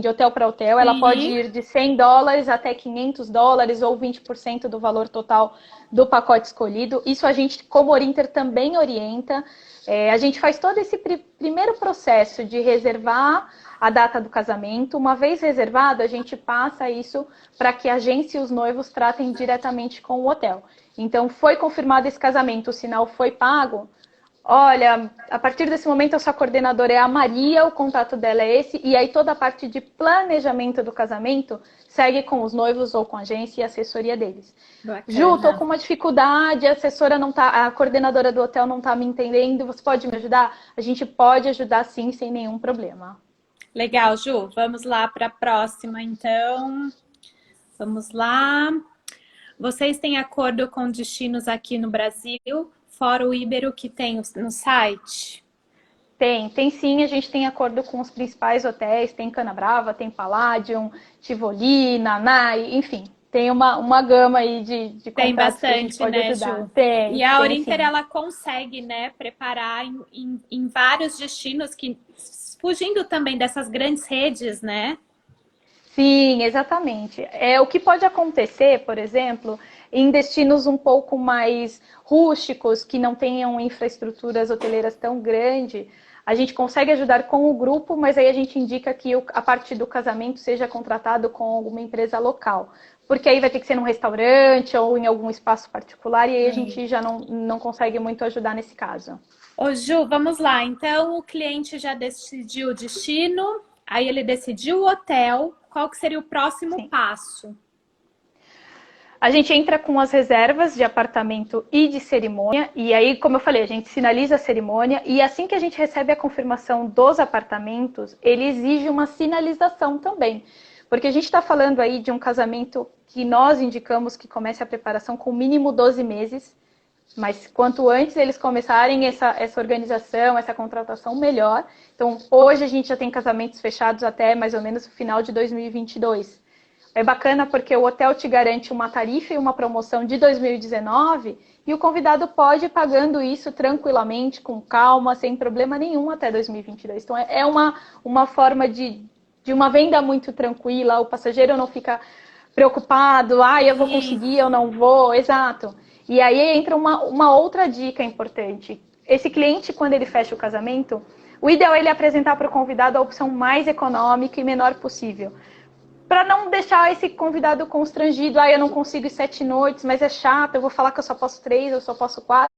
de hotel para hotel, ela pode ir de $100 até $500 ou 20% do valor total do pacote escolhido. Isso a gente, como Orinter, também orienta. A gente faz todo esse primeiro processo de reservar a data do casamento. Uma vez reservado, a gente passa isso para que a agência e os noivos tratem diretamente com o hotel. Então, foi confirmado esse casamento, o sinal foi pago. Olha, a partir desse momento a sua coordenadora é a Maria, o contato dela é esse, e aí toda a parte de planejamento do casamento segue com os noivos ou com a agência e a assessoria deles. Bacana. Ju, tô com uma dificuldade, a assessora não tá, a coordenadora do hotel não tá me entendendo, você pode me ajudar? A gente pode ajudar sim, sem nenhum problema. Legal, Ju. Vamos lá para a próxima, então. Vamos lá. Vocês têm acordo com destinos aqui no Brasil? Fora o Ibero que tem no site? Tem sim, a gente tem acordo com os principais hotéis, tem Canabrava, tem Palladium, Tivoli, Nanai, enfim, tem uma gama aí de tem bastante, que a gente pode ajudar. Ju? Tem, e a Orinter, sim, ela consegue, né, preparar em vários destinos, fugindo também dessas grandes redes, né? Sim, exatamente. O que pode acontecer, por exemplo, em destinos um pouco mais rústicos, que não tenham infraestruturas hoteleiras tão grandes, a gente consegue ajudar com o grupo, mas aí a gente indica que a parte do casamento seja contratado com alguma empresa local. Porque aí vai ter que ser num restaurante ou em algum espaço particular, e aí a gente já não consegue muito ajudar nesse caso. Ô Ju, vamos lá. Então, o cliente já decidiu o destino, aí ele decidiu o hotel. Qual que seria o próximo passo? A gente entra com as reservas de apartamento e de cerimônia, e aí, como eu falei, a gente sinaliza a cerimônia, e assim que a gente recebe a confirmação dos apartamentos, ele exige uma sinalização também. Porque a gente está falando aí de um casamento que nós indicamos que comece a preparação com mínimo 12 meses, mas quanto antes eles começarem essa organização, essa contratação, melhor. Então, hoje a gente já tem casamentos fechados até mais ou menos o final de 2022. É bacana porque o hotel te garante uma tarifa e uma promoção de 2019 e o convidado pode ir pagando isso tranquilamente, com calma, sem problema nenhum até 2022. Então, é uma forma de uma venda muito tranquila, o passageiro não fica preocupado, eu vou conseguir, eu não vou, exato. E aí entra uma outra dica importante. Esse cliente, quando ele fecha o casamento, o ideal é ele apresentar para o convidado a opção mais econômica e menor possível. Para não deixar esse convidado constrangido, eu não consigo ir 7 noites, mas é chato, eu vou falar que eu só posso 3, eu só posso 4.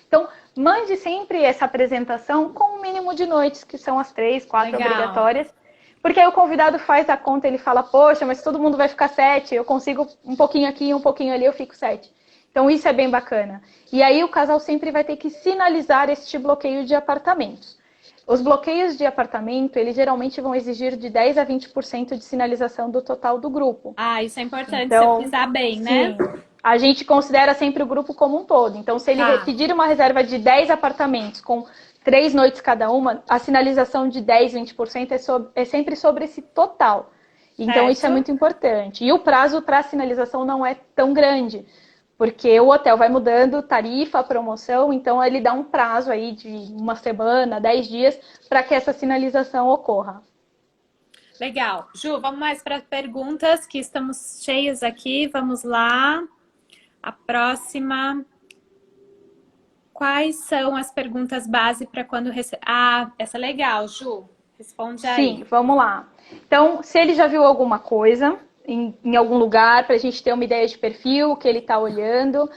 Então, mande sempre essa apresentação com o mínimo de noites, que são as 3, 4 Legal. obrigatórias. Porque aí o convidado faz a conta, ele fala, poxa, mas todo mundo vai ficar 7, eu consigo um pouquinho aqui, um pouquinho ali, eu fico 7. Então, isso é bem bacana. E aí, o casal sempre vai ter que sinalizar este bloqueio de apartamentos. Os bloqueios de apartamento, eles geralmente vão exigir de 10 a 20% de sinalização do total do grupo. Ah, isso é importante, Então, você frisar bem, sim, né? a gente considera sempre o grupo como um todo. Então, se ele pedir uma reserva de 10 apartamentos com 3 noites cada uma, a sinalização de 10, 20% é sempre sobre esse total. Então, isso é muito importante. E o prazo para a sinalização não é tão grande, porque o hotel vai mudando tarifa, promoção, então ele dá um prazo aí de uma semana, 10 dias, para que essa sinalização ocorra. Legal. Ju, vamos mais para perguntas, que estamos cheios aqui. Vamos lá. A próxima. Quais são as perguntas base para quando receber? Ah, essa é legal, Ju. Responde aí. Sim, vamos lá. Então, se ele já viu alguma coisa em algum lugar, para a gente ter uma ideia de perfil, o que ele está olhando,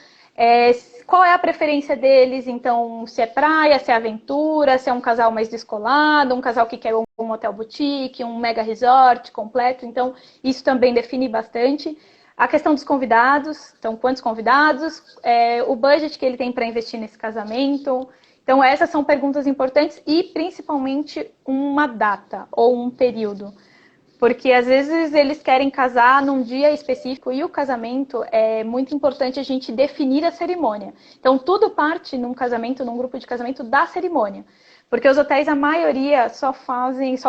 qual é a preferência deles, então, se é praia, se é aventura, se é um casal mais descolado, um casal que quer um hotel boutique, um mega resort completo, então, isso também define bastante. A questão dos convidados, então, quantos convidados, o budget que ele tem para investir nesse casamento. Então, essas são perguntas importantes e, principalmente, uma data ou um período. Porque, às vezes, eles querem casar num dia específico e o casamento é muito importante a gente definir a cerimônia. Então, tudo parte num casamento, num grupo de casamento, da cerimônia. Porque os hotéis, a maioria, só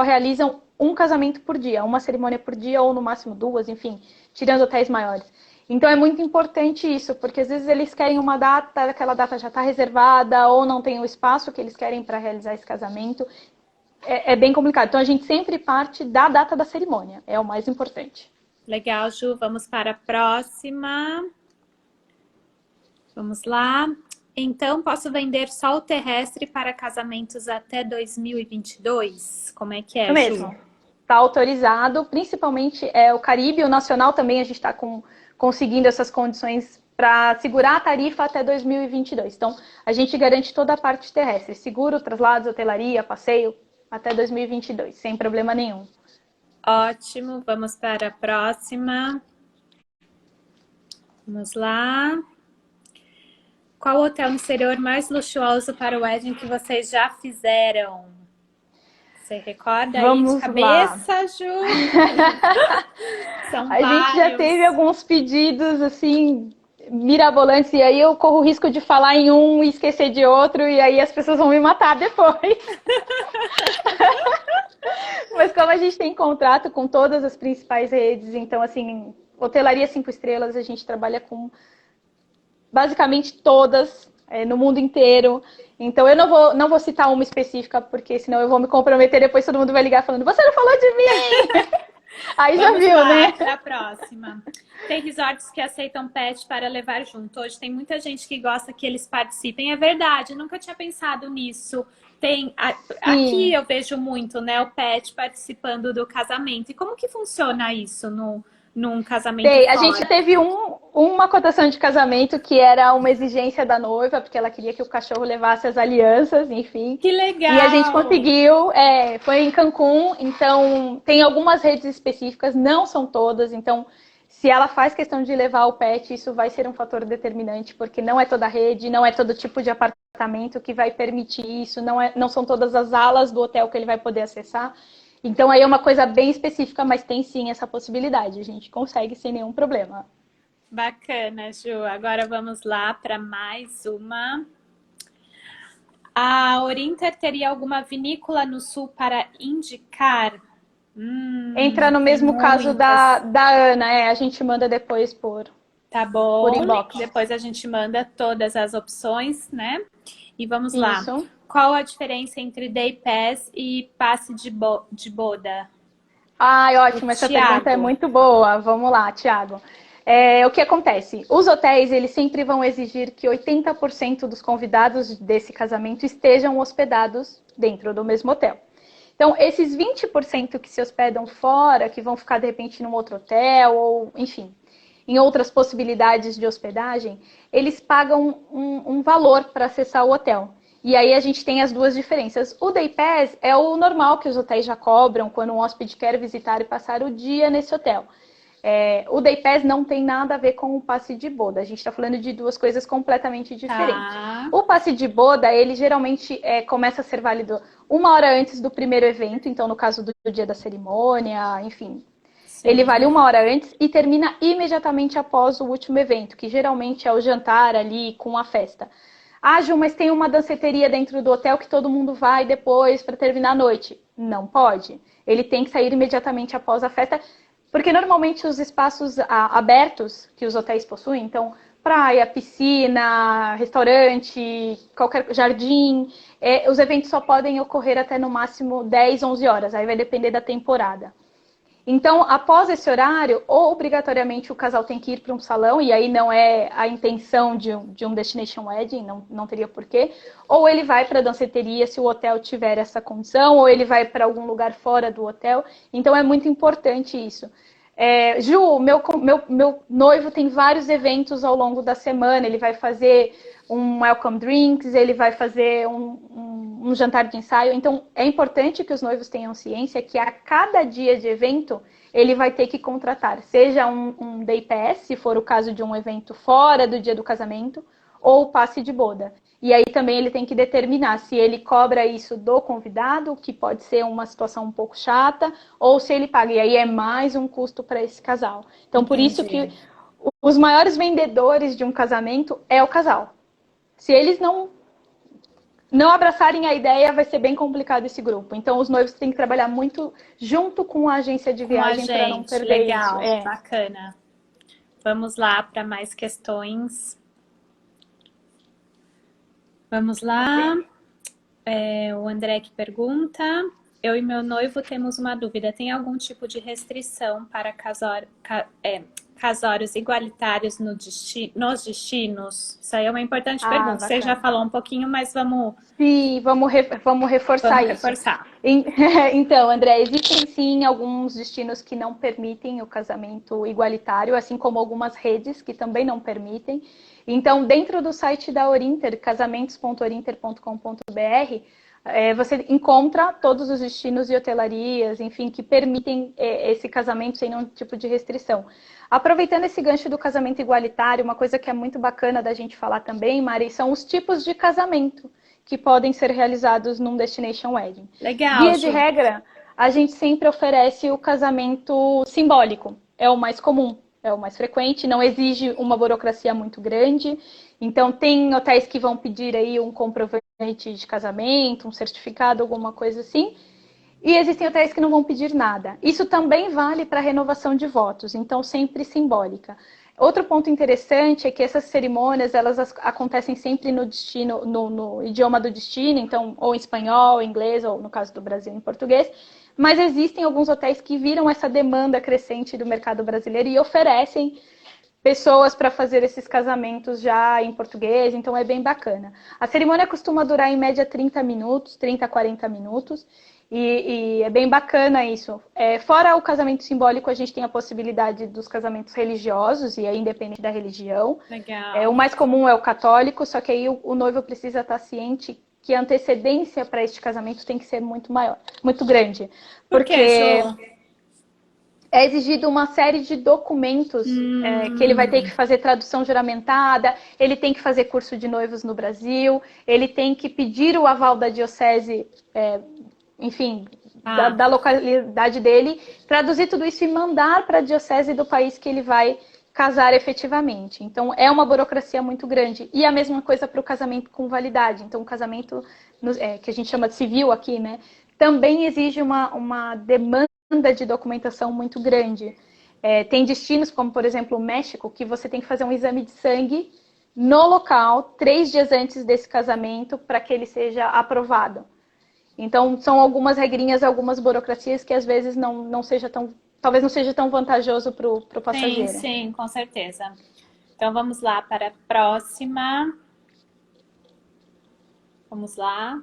realizam um casamento por dia, uma cerimônia por dia ou, no máximo, 2, enfim, tirando hotéis maiores. Então, é muito importante isso, porque às vezes eles querem uma data, aquela data já está reservada, ou não tem o espaço que eles querem para realizar esse casamento. É bem complicado. Então, a gente sempre parte da data da cerimônia. É o mais importante. Legal, Ju. Vamos para a próxima. Vamos lá. Então, posso vender só o terrestre para casamentos até 2022? Como é que é, Isso mesmo. Ju? Está autorizado, principalmente o Caribe, o Nacional também, a gente está conseguindo essas condições para segurar a tarifa até 2022. Então, a gente garante toda a parte terrestre, seguro, traslados, hotelaria, passeio, até 2022, sem problema nenhum. Ótimo, vamos para a próxima. Vamos lá. Qual hotel no exterior mais luxuoso para o wedding que vocês já fizeram? Você recorda Vamos aí de cabeça, lá. Ju? São a gente já teve alguns pedidos, assim, mirabolantes, e aí eu corro o risco de falar em um e esquecer de outro, e aí as pessoas vão me matar depois. Mas como a gente tem contrato com todas as principais redes, então, assim, hotelaria 5 estrelas, a gente trabalha com basicamente todas, no mundo inteiro. Então, eu não vou citar uma específica, porque senão eu vou me comprometer, depois todo mundo vai ligar falando, você não falou de mim! Aí Vamos já viu, lá, né? Para a próxima. Tem resorts que aceitam pet para levar junto. Hoje tem muita gente que gosta que eles participem. É verdade, eu nunca tinha pensado nisso. Aqui eu vejo muito, né, o pet participando do casamento. E como que funciona isso num casamento fora? A gente teve uma cotação de casamento que era uma exigência da noiva, porque ela queria que o cachorro levasse as alianças, enfim. Que legal! E a gente conseguiu, foi em Cancún, então tem algumas redes específicas, não são todas, então se ela faz questão de levar o pet, isso vai ser um fator determinante, porque não é toda rede, não é todo tipo de apartamento que vai permitir isso, não são todas as alas do hotel que ele vai poder acessar. Então, aí é uma coisa bem específica, mas tem sim essa possibilidade. A gente consegue sem nenhum problema. Bacana, Ju. Agora vamos lá para mais uma. A Orinter teria alguma vinícola no sul para indicar? Entra no mesmo caso da Ana, a gente manda depois por inbox. Depois a gente manda todas as opções, né? E vamos lá. Isso. Qual a diferença entre Day Pass e passe de boda? Ai, ótimo, essa pergunta é muito boa. Vamos lá, Thiago. O que acontece? Os hotéis, eles sempre vão exigir que 80% dos convidados desse casamento estejam hospedados dentro do mesmo hotel. Então, esses 20% que se hospedam fora, que vão ficar, de repente, num outro hotel, ou enfim, em outras possibilidades de hospedagem, eles pagam um valor para acessar o hotel. E aí a gente tem as duas diferenças. O Day Pass é o normal que os hotéis já cobram quando um hóspede quer visitar e passar o dia nesse hotel. O Day Pass não tem nada a ver com o passe de boda. A gente está falando de duas coisas completamente diferentes. Tá. O passe de boda, ele geralmente começa a ser válido 1 hora antes do primeiro evento. Então, no caso do dia da cerimônia, enfim, Sim. ele vale 1 hora antes e termina imediatamente após o último evento, que geralmente é o jantar ali com a festa. Ah, Ju, mas tem uma danceteria dentro do hotel que todo mundo vai depois para terminar a noite. Não pode. Ele tem que sair imediatamente após a festa, porque normalmente os espaços abertos que os hotéis possuem, então praia, piscina, restaurante, qualquer jardim, os eventos só podem ocorrer até no máximo 10, 11 horas, aí vai depender da temporada. Então, após esse horário, ou obrigatoriamente o casal tem que ir para um salão, e aí não é a intenção de um destination wedding, não teria porquê, ou ele vai para a danceteria se o hotel tiver essa condição, ou ele vai para algum lugar fora do hotel. Então, é muito importante isso. Ju, meu noivo tem vários eventos ao longo da semana, ele vai fazer um welcome drinks, ele vai fazer um jantar de ensaio. Então, é importante que os noivos tenham ciência que a cada dia de evento, ele vai ter que contratar, seja um day pass, se for o caso de um evento fora do dia do casamento, ou passe de boda. E aí também ele tem que determinar se ele cobra isso do convidado, que pode ser uma situação um pouco chata, ou se ele paga. E aí é mais um custo para esse casal. Então, por isso que os maiores vendedores de um casamento é o casal. Se eles não abraçarem a ideia, vai ser bem complicado esse grupo. Então, os noivos têm que trabalhar muito junto com a agência de viagem para não perder legal, isso. Bacana. Vamos lá para mais questões. Vamos lá. O André que pergunta. Eu e meu noivo temos uma dúvida. Tem algum tipo de restrição para casórios igualitários nos destinos? Isso aí é uma importante pergunta. Bacana. Você já falou um pouquinho, mas vamos... Sim, vamos reforçar isso. Então, André, existem sim alguns destinos que não permitem o casamento igualitário, assim como algumas redes que também não permitem. Então, dentro do site da Orinter, casamentos.orinter.com.br, você encontra todos os destinos e hotelarias, enfim, que permitem esse casamento sem nenhum tipo de restrição. Aproveitando esse gancho do casamento igualitário, uma coisa que é muito bacana da gente falar também, Mari, são os tipos de casamento que podem ser realizados num destination wedding. Legal. Via de regra, a gente sempre oferece o casamento simbólico. É o mais comum, é o mais frequente, não exige uma burocracia muito grande. Então, tem hotéis que vão pedir aí um comprovante de casamento, um certificado, alguma coisa assim. E existem hotéis que não vão pedir nada. Isso também vale para renovação de votos, então sempre simbólica. Outro ponto interessante é que essas cerimônias, elas acontecem sempre no destino, no idioma do destino, então ou em espanhol, inglês, ou no caso do Brasil, em português. Mas existem alguns hotéis que viram essa demanda crescente do mercado brasileiro e oferecem pessoas para fazer esses casamentos já em português, então é bem bacana. A cerimônia costuma durar em média 30 minutos, 30 a 40 minutos, e é bem bacana isso. Fora o casamento simbólico, a gente tem a possibilidade dos casamentos religiosos, e é independente da religião. Legal. O mais comum é o católico, só que aí o noivo precisa estar ciente que a antecedência para este casamento tem que ser muito maior, muito grande. Porque é exigido uma série de documentos que ele vai ter que fazer tradução juramentada, ele tem que fazer curso de noivos no Brasil, ele tem que pedir o aval da diocese, enfim, da localidade dele, traduzir tudo isso e mandar para a diocese do país que ele vai casar efetivamente. Então, é uma burocracia muito grande. E a mesma coisa para o casamento com validade. Então, o casamento, que a gente chama de civil aqui, né, também exige uma demanda de documentação muito grande. Tem destinos, como por exemplo o México, que você tem que fazer um exame de sangue no local, 3 dias antes desse casamento, para que ele seja aprovado. Então, são algumas regrinhas, algumas burocracias que às vezes talvez não seja tão vantajoso para o passageiro. Sim, com certeza. Então, vamos lá para a próxima. Vamos lá.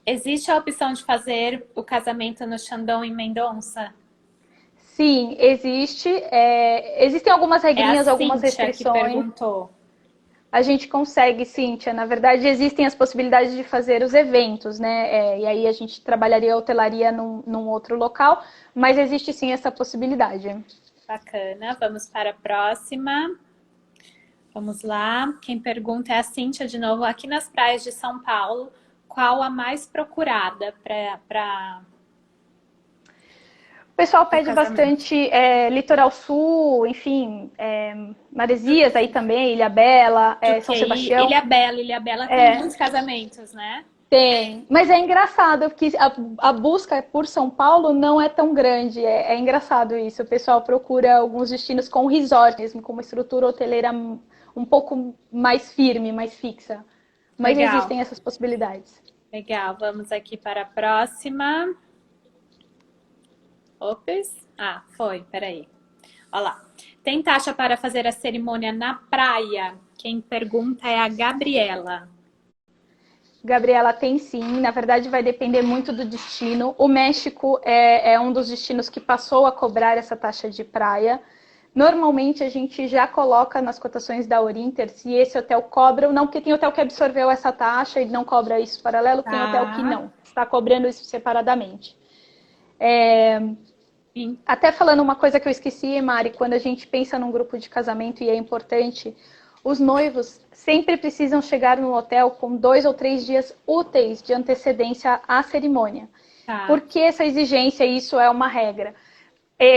Existe a opção de fazer o casamento no Shandong, em Mendonça? Sim, existe. Existem algumas É a regrinhas, algumas Cíntia que restrições. perguntou. A gente consegue, Cíntia. Na verdade, existem as possibilidades de fazer os eventos, né? E aí a gente trabalharia a hotelaria num outro local, mas existe sim essa possibilidade. Bacana. Vamos para a próxima. Vamos lá. Quem pergunta é a Cíntia de novo. Aqui nas praias de São Paulo, qual a mais procurada para O pessoal o pede casamento? bastante Litoral Sul, enfim, Maresias aí também, Ilhabela, São Porque Sebastião. Ilha Bela tem muitos casamentos, né? Tem, mas é engraçado que a busca por São Paulo não é tão grande. É engraçado isso. O pessoal procura alguns destinos com resort mesmo, com uma estrutura hoteleira um pouco mais firme, mais fixa. Mas Legal, existem essas possibilidades. legal. Vamos aqui para a próxima. Ops. Ah, foi, peraí. Olha lá. Tem taxa para fazer a cerimônia na praia? Quem pergunta é a Gabriela. Gabriela, tem sim. Na verdade, vai depender muito do destino. O México é um dos destinos que passou a cobrar essa taxa de praia. Normalmente, a gente já coloca nas cotações da Orinter se esse hotel cobra ou não, porque tem hotel que absorveu essa taxa e não cobra isso paralelo, tem hotel que Tá. não, está cobrando isso separadamente. Sim. Até falando uma coisa que eu esqueci, Mari, quando a gente pensa num grupo de casamento e é importante, os noivos sempre precisam chegar no hotel com 2 ou 3 dias úteis de antecedência à cerimônia. Por Tá. que essa exigência? Isso é uma regra.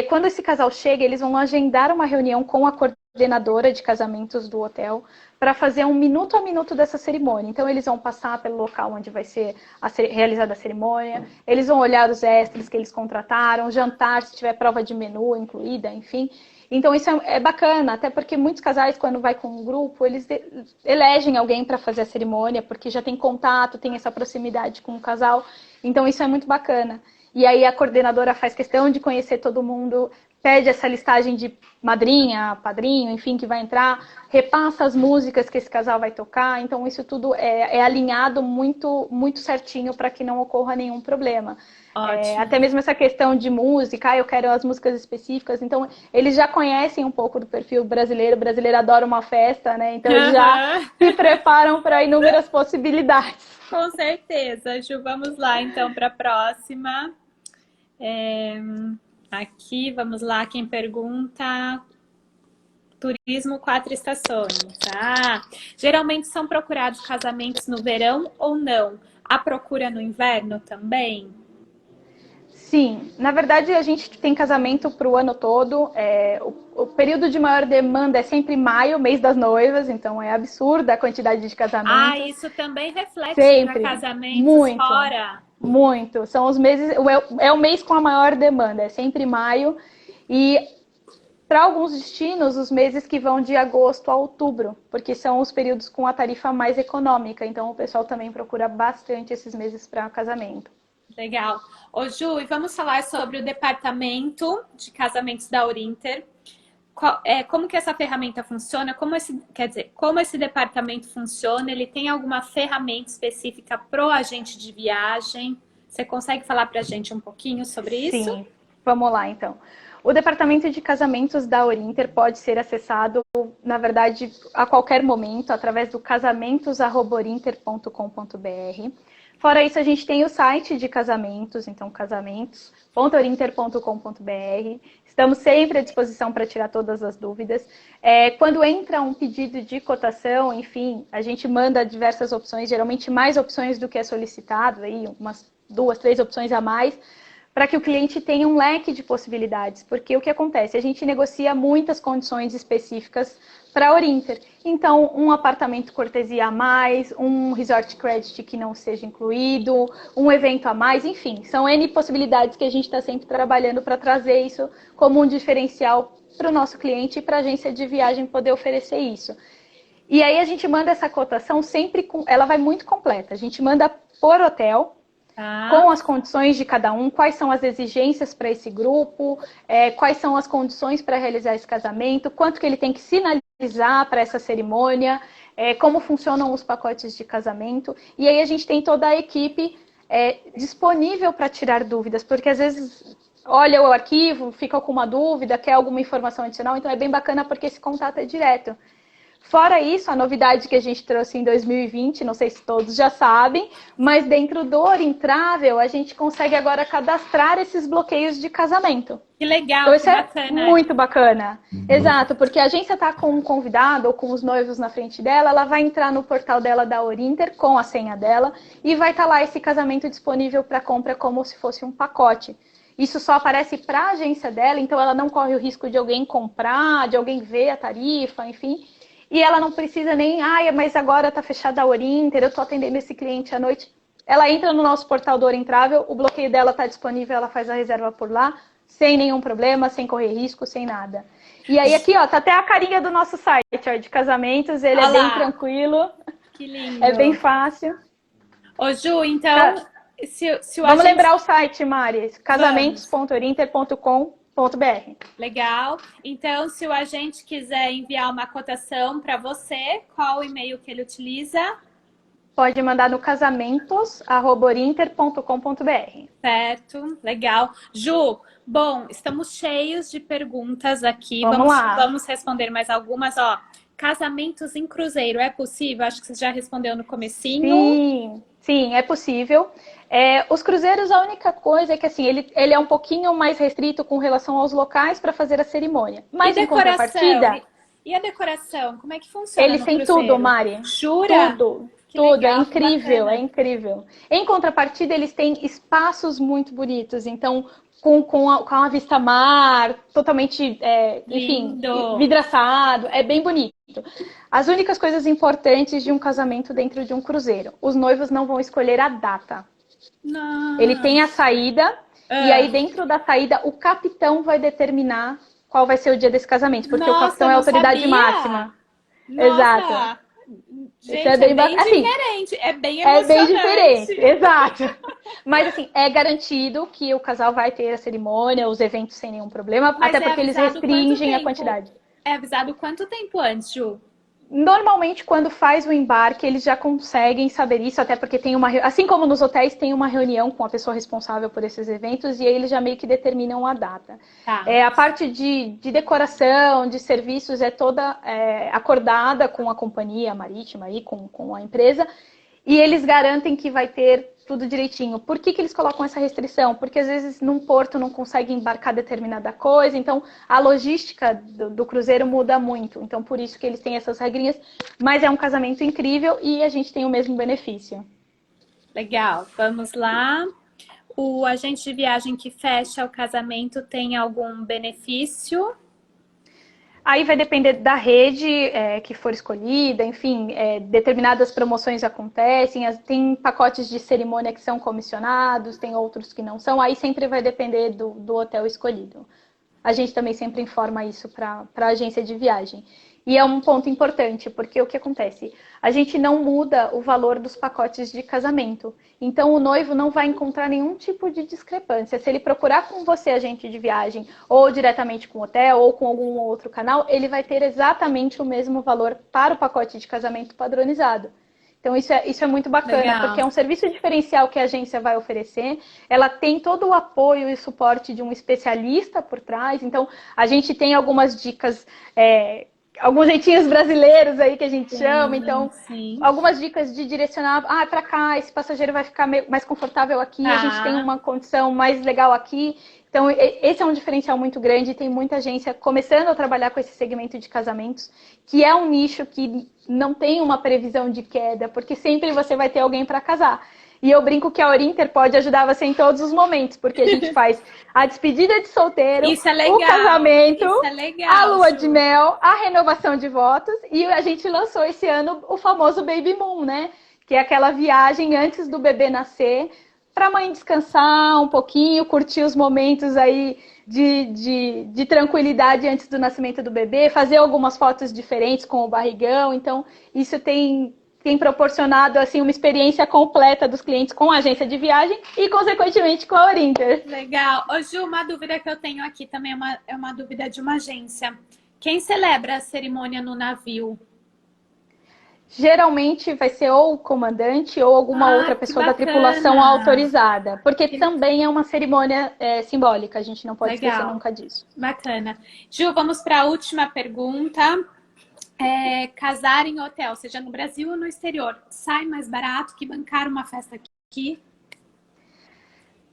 Quando esse casal chega, eles vão agendar uma reunião com a coordenadora de casamentos do hotel para fazer um minuto a minuto dessa cerimônia. Então, eles vão passar pelo local onde vai ser realizada a cerimônia, eles vão olhar os extras que eles contrataram, jantar, se tiver prova de menu incluída, enfim. Então, isso é bacana, até porque muitos casais, quando vai com um grupo, eles elegem alguém para fazer a cerimônia, porque já tem contato, tem essa proximidade com o casal. Então, isso é muito bacana. E aí a coordenadora faz questão de conhecer todo mundo, pede essa listagem de madrinha, padrinho, enfim, que vai entrar, repassa as músicas que esse casal vai tocar. Então, isso tudo é alinhado muito, muito certinho para que não ocorra nenhum problema. Ótimo. Até mesmo essa questão de música, eu quero as músicas específicas. Então, eles já conhecem um pouco do perfil brasileiro. O brasileiro adora uma festa, né? Então, eles já se preparam para inúmeras possibilidades. Com certeza, Ju. Vamos lá, então, para a próxima. Aqui, vamos lá, quem pergunta. Turismo 4 estações. Ah, geralmente são procurados casamentos no verão ou não? A procura no inverno também? Sim, na verdade a gente tem casamento para o ano todo. O período de maior demanda é sempre maio, mês das noivas, então é absurda a quantidade de Ah, casamentos. isso também reflete para Sempre, casamentos muito, fora. muito. São os meses, é o mês com a maior demanda, é sempre maio. E para alguns destinos, os meses que vão de agosto a outubro, porque são os períodos com a tarifa mais econômica. Então o pessoal também procura bastante esses meses para casamento. Legal. Ô, Ju, e vamos falar sobre o departamento de casamentos da Orinter. Como que essa ferramenta funciona? Como esse departamento funciona? Ele tem alguma ferramenta específica pro agente de viagem? Você consegue falar para a gente um pouquinho sobre isso? Sim, vamos lá então. O departamento de casamentos da Orinter pode ser acessado, na verdade, a qualquer momento, através do casamentos@orinter.com.br. Fora isso, a gente tem o site de casamentos, então casamentos.orinter.com.br. Estamos sempre à disposição para tirar todas as dúvidas. Quando entra um pedido de cotação, enfim, a gente manda diversas opções, geralmente mais opções do que é solicitado, aí, umas 2, 3 opções a mais, para que o cliente tenha um leque de possibilidades, porque o que acontece? A gente negocia muitas condições específicas para a Orinter. Então, um apartamento cortesia a mais, um resort credit que não seja incluído, um evento a mais, enfim, são N possibilidades que a gente está sempre trabalhando para trazer isso como um diferencial para o nosso cliente e para a agência de viagem poder oferecer isso. E aí a gente manda essa cotação sempre ela vai muito completa. A gente manda por hotel, com as condições de cada um, quais são as exigências para esse grupo, quais são as condições para realizar esse casamento, quanto que ele tem que sinalizar para essa cerimônia, como funcionam os pacotes de casamento. E aí a gente tem toda a equipe disponível para tirar dúvidas, porque às vezes olha o arquivo, fica com uma dúvida, quer alguma informação adicional, então é bem bacana porque esse contato é direto. Fora isso, a novidade que a gente trouxe em 2020, não sei se todos já sabem, mas dentro do Orintravel, a gente consegue agora cadastrar esses bloqueios de casamento. Que legal, Então, que isso é bacana. muito bacana. Exato, porque a agência está com um convidado ou com os noivos na frente dela, ela vai entrar no portal dela da Orinter com a senha dela e vai estar lá esse casamento disponível para compra como se fosse um pacote. Isso só aparece para a agência dela, então ela não corre o risco de alguém comprar, de alguém ver a tarifa, enfim. E ela não precisa nem, mas agora está fechada a Orinter, eu estou atendendo esse cliente à noite. Ela entra no nosso portal do Orintravel, o bloqueio dela está disponível, ela faz a reserva por lá, sem nenhum problema, sem correr risco, sem nada. E aí aqui, ó, tá até a carinha do nosso site, ó, de casamentos, ele é bem tranquilo. Que lindo. É bem fácil. Ô, Ju, então, se o Vamos agente... lembrar o site, Mari, casamentos.orinter.com.br. Legal. Então, se o agente quiser enviar uma cotação para você, qual o e-mail que ele utiliza? Pode mandar no casamentos@orinter.com.br. Certo, legal. Ju, bom, estamos cheios de perguntas aqui. Vamos lá. Vamos responder mais algumas. Ó, casamentos em cruzeiro, é possível? Acho que você já respondeu no comecinho. Sim, é possível. Os cruzeiros, a única coisa é que assim, ele é um pouquinho mais restrito com relação aos locais para fazer a cerimônia. Mas E em contrapartida... E a decoração? Como é que funciona Eles no têm cruzeiro? Tudo, Mari. Jura? Tudo. Que Tudo, legal, é incrível, bacana. é incrível. Em contrapartida, eles têm espaços muito bonitos, então com a vista mar, totalmente, enfim, Lindo. vidraçado, é bem bonito. As únicas coisas importantes de um casamento dentro de um cruzeiro: os noivos não vão escolher a data. Não. Ele tem a saída, e aí dentro da saída o capitão vai determinar qual vai ser o dia desse casamento, porque o capitão é a autoridade máxima. Nossa. Exato. Gente, isso é bem diferente, é bem emocionante. É bem emocionante. diferente, exato. Mas assim, é garantido que o casal vai ter a cerimônia, os eventos sem nenhum problema, Mas até porque eles restringem a quantidade. É avisado quanto tempo antes, Ju? Normalmente, quando faz o embarque, eles já conseguem saber isso, até porque tem assim como nos hotéis, tem uma reunião com a pessoa responsável por esses eventos, e aí eles já meio que determinam a data. Tá. A parte de decoração, de serviços, é toda acordada com a companhia marítima, aí, com a empresa, e eles garantem que vai ter tudo direitinho. Por que eles colocam essa restrição? Porque às vezes num porto não consegue embarcar determinada coisa, então a logística do cruzeiro muda muito. Então por isso que eles têm essas regrinhas, mas é um casamento incrível e a gente tem o mesmo benefício. Legal, vamos lá. O agente de viagem que fecha o casamento tem algum benefício? Aí vai depender da rede que for escolhida, enfim, determinadas promoções acontecem, tem pacotes de cerimônia que são comissionados, tem outros que não são, aí sempre vai depender do hotel escolhido. A gente também sempre informa isso para a agência de viagem. E é um ponto importante, porque o que acontece? A gente não muda o valor dos pacotes de casamento. Então, o noivo não vai encontrar nenhum tipo de discrepância. Se ele procurar com você, agente de viagem, ou diretamente com o hotel, ou com algum outro canal, ele vai ter exatamente o mesmo valor para o pacote de casamento padronizado. Então, isso é muito bacana, Legal. Porque é um serviço diferencial que a agência vai oferecer. Ela tem todo o apoio e suporte de um especialista por trás. Então, a gente tem algumas dicas... alguns jeitinhos brasileiros aí que a gente chama, então algumas dicas de direcionar, para cá, esse passageiro vai ficar mais confortável aqui, a gente tem uma condição mais legal aqui. Então esse é um diferencial muito grande, tem muita agência começando a trabalhar com esse segmento de casamentos, que é um nicho que não tem uma previsão de queda, porque sempre você vai ter alguém para casar. E eu brinco que a Orinter pode ajudar você em todos os momentos, porque a gente faz a despedida de solteiro, o casamento, a lua de mel, a renovação de votos, e a gente lançou esse ano o famoso Baby Moon, né? Que é aquela viagem antes do bebê nascer, para a mãe descansar um pouquinho, curtir os momentos aí de tranquilidade antes do nascimento do bebê, fazer algumas fotos diferentes com o barrigão. Então, isso tem proporcionado assim, uma experiência completa dos clientes com a agência de viagem e, consequentemente, com a Orinter. Legal. Ô, Ju, uma dúvida que eu tenho aqui também é uma dúvida de uma agência. Quem celebra a cerimônia no navio? Geralmente vai ser ou o comandante ou alguma outra Que pessoa da tripulação bacana! autorizada, porque também é uma cerimônia simbólica, a gente não pode esquecer Legal, nunca disso. bacana. Ju, vamos para a última pergunta. Casar em hotel, seja no Brasil ou no exterior, sai mais barato que bancar uma festa aqui?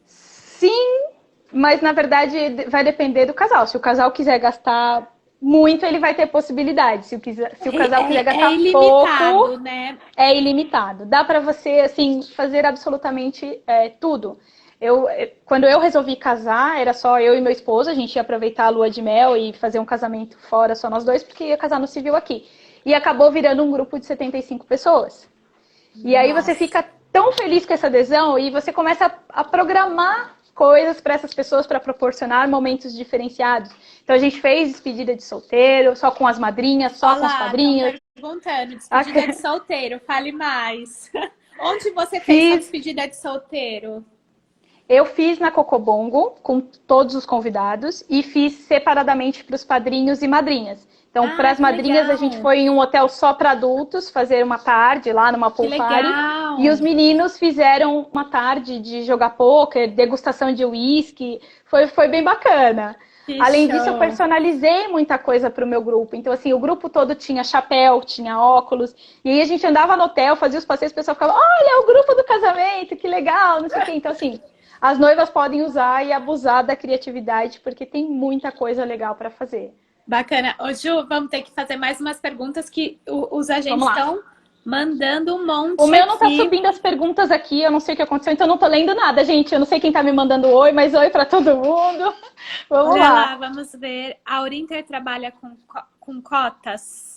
Sim, mas na verdade vai depender do casal. Se o casal quiser gastar muito, ele vai ter possibilidade. Se o casal quiser É gastar ilimitado, pouco, né? é ilimitado. Dá para você assim fazer absolutamente tudo. Quando eu resolvi casar, era só eu e meu esposo, a gente ia aproveitar a lua de mel e fazer um casamento fora só nós dois, porque ia casar no civil aqui. E acabou virando um grupo de 75 pessoas. E aí você Nossa, fica tão feliz com essa adesão e você começa a programar coisas para essas pessoas para proporcionar momentos diferenciados. Então a gente fez despedida de solteiro, só com as madrinhas, só olha com os lá, estão padrinhos. perguntando, despedida de solteiro, fale mais. Onde você fez sua Fiz, despedida de solteiro? eu fiz na Cocobongo com todos os convidados e fiz separadamente para os padrinhos e madrinhas. Então, para Ah, as que madrinhas, a gente legal, foi em um hotel só para adultos, fazer uma tarde lá numa que pool party. E os legal, meninos fizeram uma tarde de jogar pôquer, degustação de uísque. Foi bem bacana. que Além disso, eu show. personalizei muita coisa para o meu grupo. Então, assim, o grupo todo tinha chapéu, tinha óculos. E aí a gente andava no hotel, fazia os passeios, o pessoal ficava, olha, é o grupo do casamento, que legal, não sei o quê. Então, assim, as noivas podem usar e abusar da criatividade, porque tem muita coisa legal para fazer. Bacana. Ô, Ju, vamos ter que fazer mais umas perguntas que os Vamos agentes lá. estão mandando um O monte meu não tá aqui. subindo as perguntas aqui, eu não sei o que aconteceu, então eu não tô lendo nada, gente. Eu não sei quem tá me mandando oi, mas oi para todo mundo. Vamos Olha lá, lá. vamos ver. A Aurinter trabalha com cotas?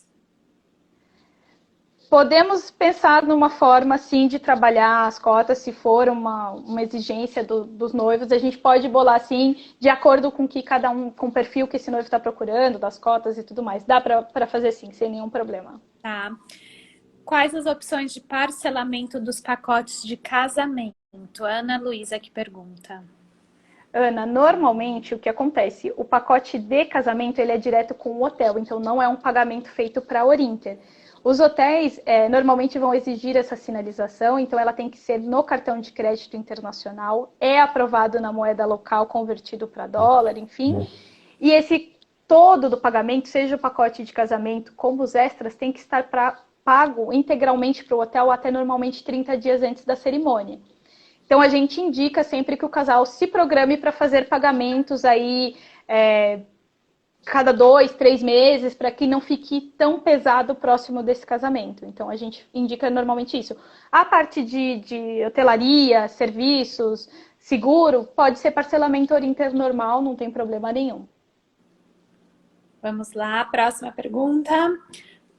Podemos pensar numa forma, assim, de trabalhar as cotas, se for uma exigência dos noivos, a gente pode bolar, assim, de acordo com que cada um, com o perfil que esse noivo está procurando, das cotas e tudo mais. Dá para fazer sim, sem nenhum problema. Tá. Quais as opções de parcelamento dos pacotes de casamento? Ana Luísa que pergunta. Ana, normalmente o que acontece? O pacote de casamento ele é direto com o hotel, então não é um pagamento feito para a Orinter. Os hotéis normalmente vão exigir essa sinalização, então ela tem que ser no cartão de crédito internacional, é aprovado na moeda local convertido para dólar, enfim. E esse todo do pagamento, seja o pacote de casamento como os extras, tem que estar pago integralmente para o hotel até normalmente 30 dias antes da cerimônia. Então a gente indica sempre que o casal se programe para fazer pagamentos aí cada 2, 3 meses, para que não fique tão pesado próximo desse casamento. Então a gente indica normalmente isso. A parte de hotelaria, serviços, seguro, pode ser parcelamento Orinter normal, não tem problema nenhum. Vamos lá, próxima pergunta.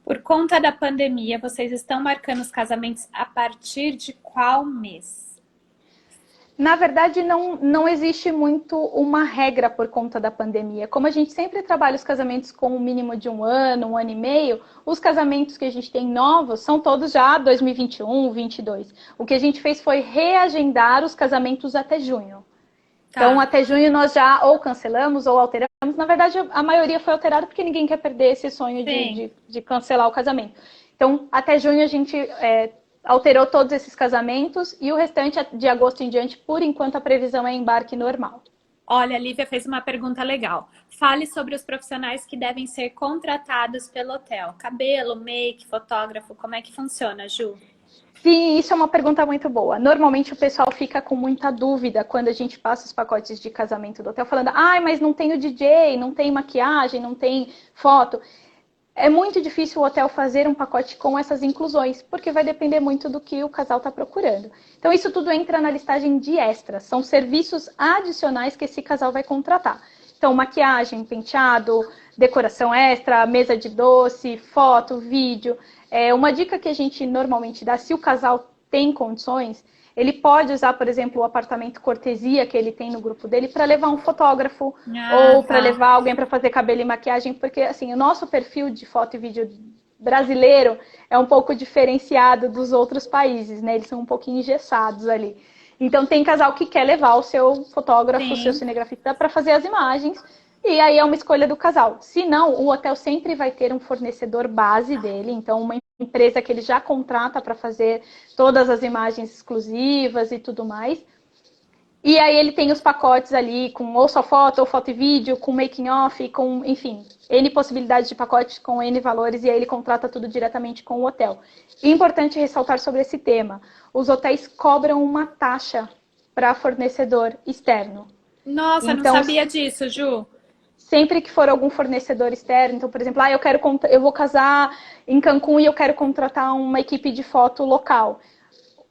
Por conta da pandemia, vocês estão marcando os casamentos a partir de qual mês? Na verdade, não existe muito uma regra por conta da pandemia. Como a gente sempre trabalha os casamentos com um mínimo de um ano e meio, os casamentos que a gente tem novos são todos já 2021, 22. O que a gente fez foi reagendar os casamentos até junho. Tá. Então, até junho nós já ou cancelamos ou alteramos. Na verdade, a maioria foi alterada porque ninguém quer perder esse sonho de cancelar o casamento. Então, até junho a gente alterou todos esses casamentos e o restante de agosto em diante, por enquanto, a previsão é embarque normal. Olha, a Lívia fez uma pergunta legal. Fale sobre os profissionais que devem ser contratados pelo hotel. Cabelo, make, fotógrafo, como é que funciona, Ju? Sim, isso é uma pergunta muito boa. Normalmente o pessoal fica com muita dúvida quando a gente passa os pacotes de casamento do hotel, falando, mas não tem o DJ, não tem maquiagem, não tem foto. É muito difícil o hotel fazer um pacote com essas inclusões, porque vai depender muito do que o casal está procurando. Então, isso tudo entra na listagem de extras, são serviços adicionais que esse casal vai contratar. Então, maquiagem, penteado, decoração extra, mesa de doce, foto, vídeo. Uma dica que a gente normalmente dá, se o casal tem condições, ele pode usar, por exemplo, o apartamento cortesia que ele tem no grupo dele para levar um fotógrafo ou para levar alguém para fazer cabelo e maquiagem, porque assim, o nosso perfil de foto e vídeo brasileiro é um pouco diferenciado dos outros países, né? Eles são um pouquinho engessados ali. Então tem casal que quer levar o seu fotógrafo, o seu cinegrafista para fazer as imagens, E aí é uma escolha do casal. Se não, o hotel sempre vai ter um fornecedor base dele, então uma empresa que ele já contrata para fazer todas as imagens exclusivas e tudo mais. E aí ele tem os pacotes ali com ou só foto, ou foto e vídeo, com making off, com, enfim, N possibilidades de pacotes com N valores, e aí ele contrata tudo diretamente com o hotel. E é importante ressaltar sobre esse tema. Os hotéis cobram uma taxa para fornecedor externo. Nossa, não Então, sabia disso, Ju. sempre que for algum fornecedor externo, então, por exemplo, eu vou casar em Cancún e eu quero contratar uma equipe de foto local.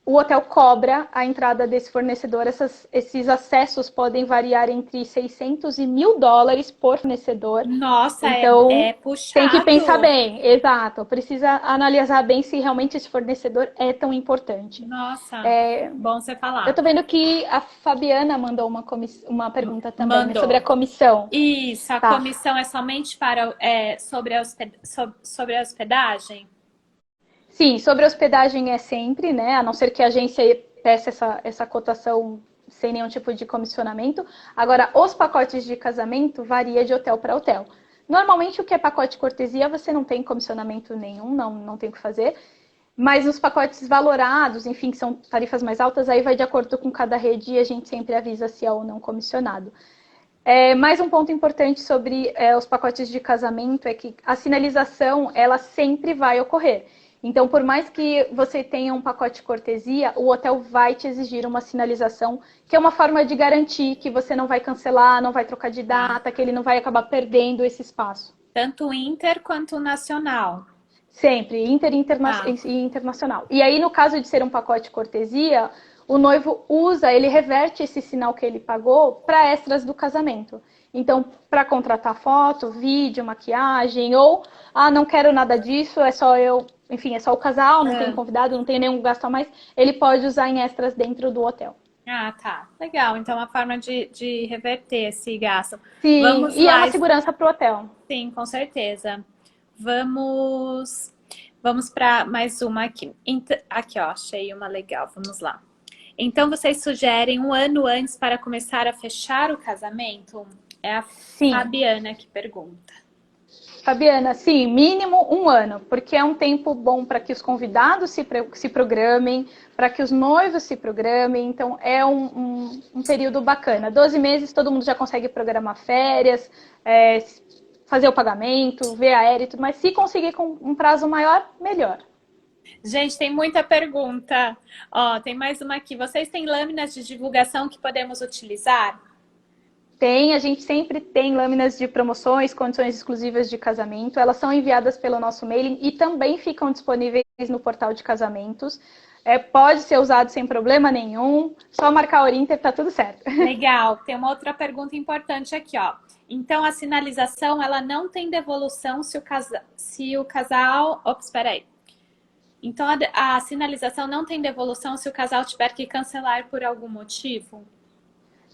O hotel cobra a entrada desse fornecedor. Esses acessos podem variar entre 600 e $1.000 por fornecedor. Nossa, é Então, tem que pensar puxado. bem. Exato. Precisa analisar bem se realmente esse fornecedor é tão importante. Nossa, bom você Eu falar. tô vendo que a Fabiana mandou uma pergunta também, né, sobre a Mandou. comissão. Isso, a Tá. comissão é somente para sobre a hospedagem? Sim, sobre hospedagem é sempre, né? A não ser que a agência peça essa cotação sem nenhum tipo de comissionamento. Agora, os pacotes de casamento varia de hotel para hotel. Normalmente, o que é pacote cortesia, você não tem comissionamento nenhum, não tem o que fazer. Mas os pacotes valorados, enfim, que são tarifas mais altas, aí vai de acordo com cada rede e a gente sempre avisa se é ou não comissionado. Mais um ponto importante sobre os pacotes de casamento é que a sinalização, ela sempre vai ocorrer. Então, por mais que você tenha um pacote cortesia, o hotel vai te exigir uma sinalização, que é uma forma de garantir que você não vai cancelar, não vai trocar de data, que ele não vai acabar perdendo esse espaço. Tanto inter quanto nacional. Sempre, Tá. e internacional. E aí, no caso de ser um pacote cortesia, o noivo usa, ele reverte esse sinal que ele pagou para extras do casamento. Então, para contratar foto, vídeo, maquiagem, ou, não quero nada disso, é só eu, enfim, é só o casal, não tem Ah, convidado, não tem nenhum gasto a mais, ele pode usar em extras dentro do hotel. tá. Legal. Então, é uma forma de reverter esse gasto. Sim, Vamos e é lá. uma segurança para o hotel. Sim, com certeza. Vamos, vamos para mais uma aqui. Aqui, ó, achei uma legal. Vamos lá. Então, vocês sugerem um ano antes para começar a fechar o casamento? É a Sim. Fabiana que pergunta. Fabiana, sim, mínimo um ano, porque é um tempo bom para que os convidados se programem, para que os noivos se programem, então é um período bacana. 12 meses todo mundo já consegue programar férias, fazer o pagamento, ver aéreo e tudo, mas se conseguir com um prazo maior, melhor. Gente, tem muita pergunta. Ó, tem mais uma aqui. Vocês têm lâminas de divulgação que podemos utilizar? A gente sempre tem lâminas de promoções, condições exclusivas de casamento. Elas são enviadas pelo nosso mailing e também ficam disponíveis no portal de casamentos. Pode ser usado sem problema nenhum, só marcar o Orinter, tá tudo certo. Legal. Tem uma outra pergunta importante aqui, ó. Então, a sinalização, ela não tem devolução se o casal... Ops, espera aí. Então, a sinalização não tem devolução se o casal tiver que cancelar por algum motivo?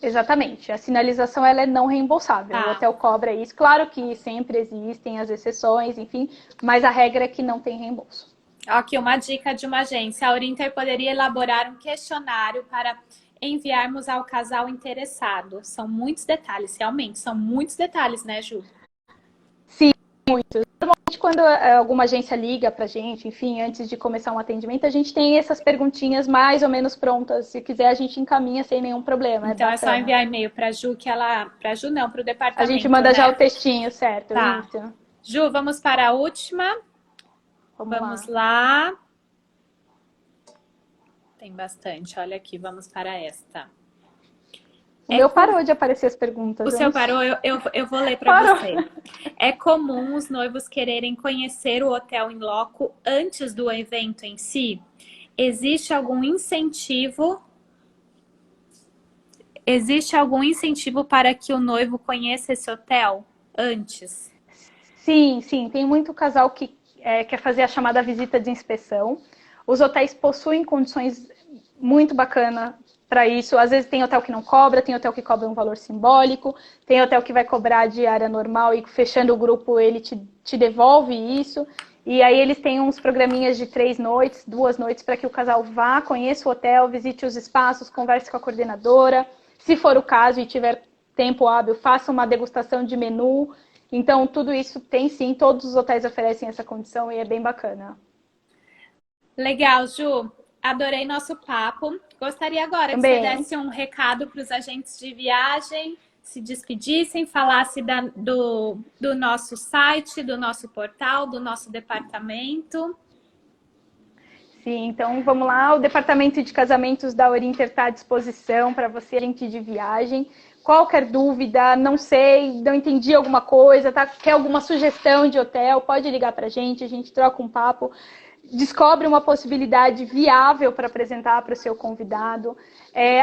Exatamente. A sinalização ela é não reembolsável. O Tá. hotel cobra isso. Claro que sempre existem as exceções, enfim, mas a regra é que não tem reembolso. Aqui uma dica de uma agência. A Orinter poderia elaborar um questionário para enviarmos ao casal interessado. São muitos detalhes, realmente. São muitos detalhes, né, Ju? Sim, muitos. Normalmente, quando alguma agência liga pra gente, enfim, antes de começar um atendimento, a gente tem essas perguntinhas mais ou menos prontas. Se quiser, a gente encaminha sem nenhum problema. Então é só enviar e-mail para Ju que ela... Para Ju não, para o A gente departamento, manda já né? o textinho, certo? Tá. Isso. Ju, vamos para a última. Vamos lá. Tem bastante. Olha aqui, vamos para esta. O meu parou de aparecer as perguntas. O seu parou, eu vou ler para você. É comum os noivos quererem conhecer o hotel em loco antes do evento em si? Existe algum incentivo? Existe algum incentivo para que o noivo conheça esse hotel antes? Sim, sim. Tem muito casal que quer fazer a chamada visita de inspeção. Os hotéis possuem condições muito bacanas para isso. Às vezes tem hotel que não cobra, tem hotel que cobra um valor simbólico, tem hotel que vai cobrar a diária normal e fechando o grupo ele te devolve isso. E aí eles têm uns programinhas de 3 noites, 2 noites, para que o casal vá, conheça o hotel, visite os espaços, converse com a coordenadora. Se for o caso e tiver tempo hábil, faça uma degustação de menu. Então, tudo isso tem sim, todos os hotéis oferecem essa condição e é bem bacana. Legal, Ju. Adorei nosso papo. Gostaria agora que você Também. desse um recado para os agentes de viagem, se despedissem, falasse do nosso site, do nosso portal, do nosso departamento. Sim, então vamos lá. O departamento de casamentos da Orinter está à disposição para você, agente de viagem. Qualquer dúvida, não sei, não entendi alguma coisa, tá? Quer alguma sugestão de hotel, pode ligar para a gente troca um papo, descobre uma possibilidade viável para apresentar para o seu convidado.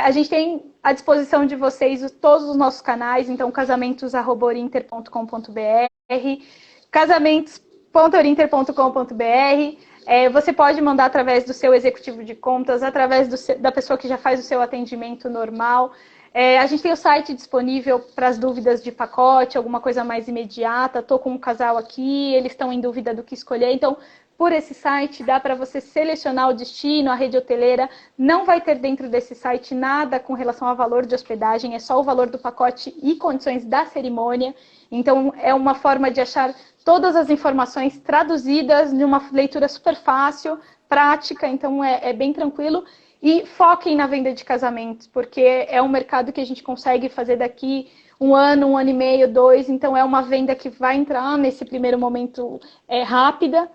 A gente tem à disposição de vocês todos os nossos canais, então casamentos@orinter.com.br, casamentos.orinter.com.br. Você pode mandar através do seu executivo de contas, através da pessoa que já faz o seu atendimento normal. A gente tem o site disponível para as dúvidas de pacote, alguma coisa mais imediata. Estou com um casal aqui, eles estão em dúvida do que escolher. Então, por esse site, dá para você selecionar o destino, a rede hoteleira. Não vai ter dentro desse site nada com relação ao valor de hospedagem, é só o valor do pacote e condições da cerimônia. Então, é uma forma de achar todas as informações traduzidas numa leitura super fácil, prática, então é bem tranquilo. E foquem na venda de casamentos, porque é um mercado que a gente consegue fazer daqui um ano e meio, 2, então é uma venda que vai entrar nesse primeiro momento rápida,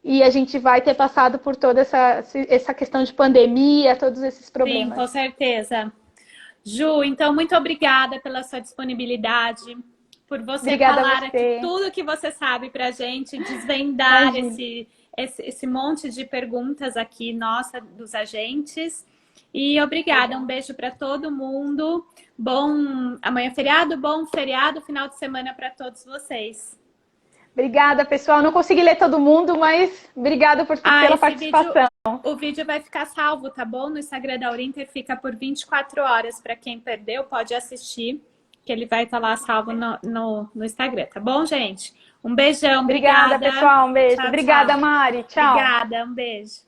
e a gente vai ter passado por toda essa questão de pandemia, todos esses problemas. Sim, com certeza. Ju, então, muito obrigada pela sua disponibilidade, por você Obrigada falar a você. aqui tudo que você sabe para a gente, desvendar esse monte de perguntas aqui, nossa, dos agentes. E obrigada, um beijo para todo mundo. Bom amanhã feriado, bom feriado, final de semana para todos vocês. Obrigada, pessoal. Não consegui ler todo mundo, mas obrigada pela participação. O vídeo vai ficar salvo, tá bom? No Instagram da Orinter fica por 24 horas. Para quem perdeu, pode assistir, que ele vai estar lá salvo no Instagram, tá bom, gente? Um beijão, obrigada. Obrigada, pessoal. Um beijo. Tchau, obrigada, tchau. Mari. Tchau. Obrigada, um beijo.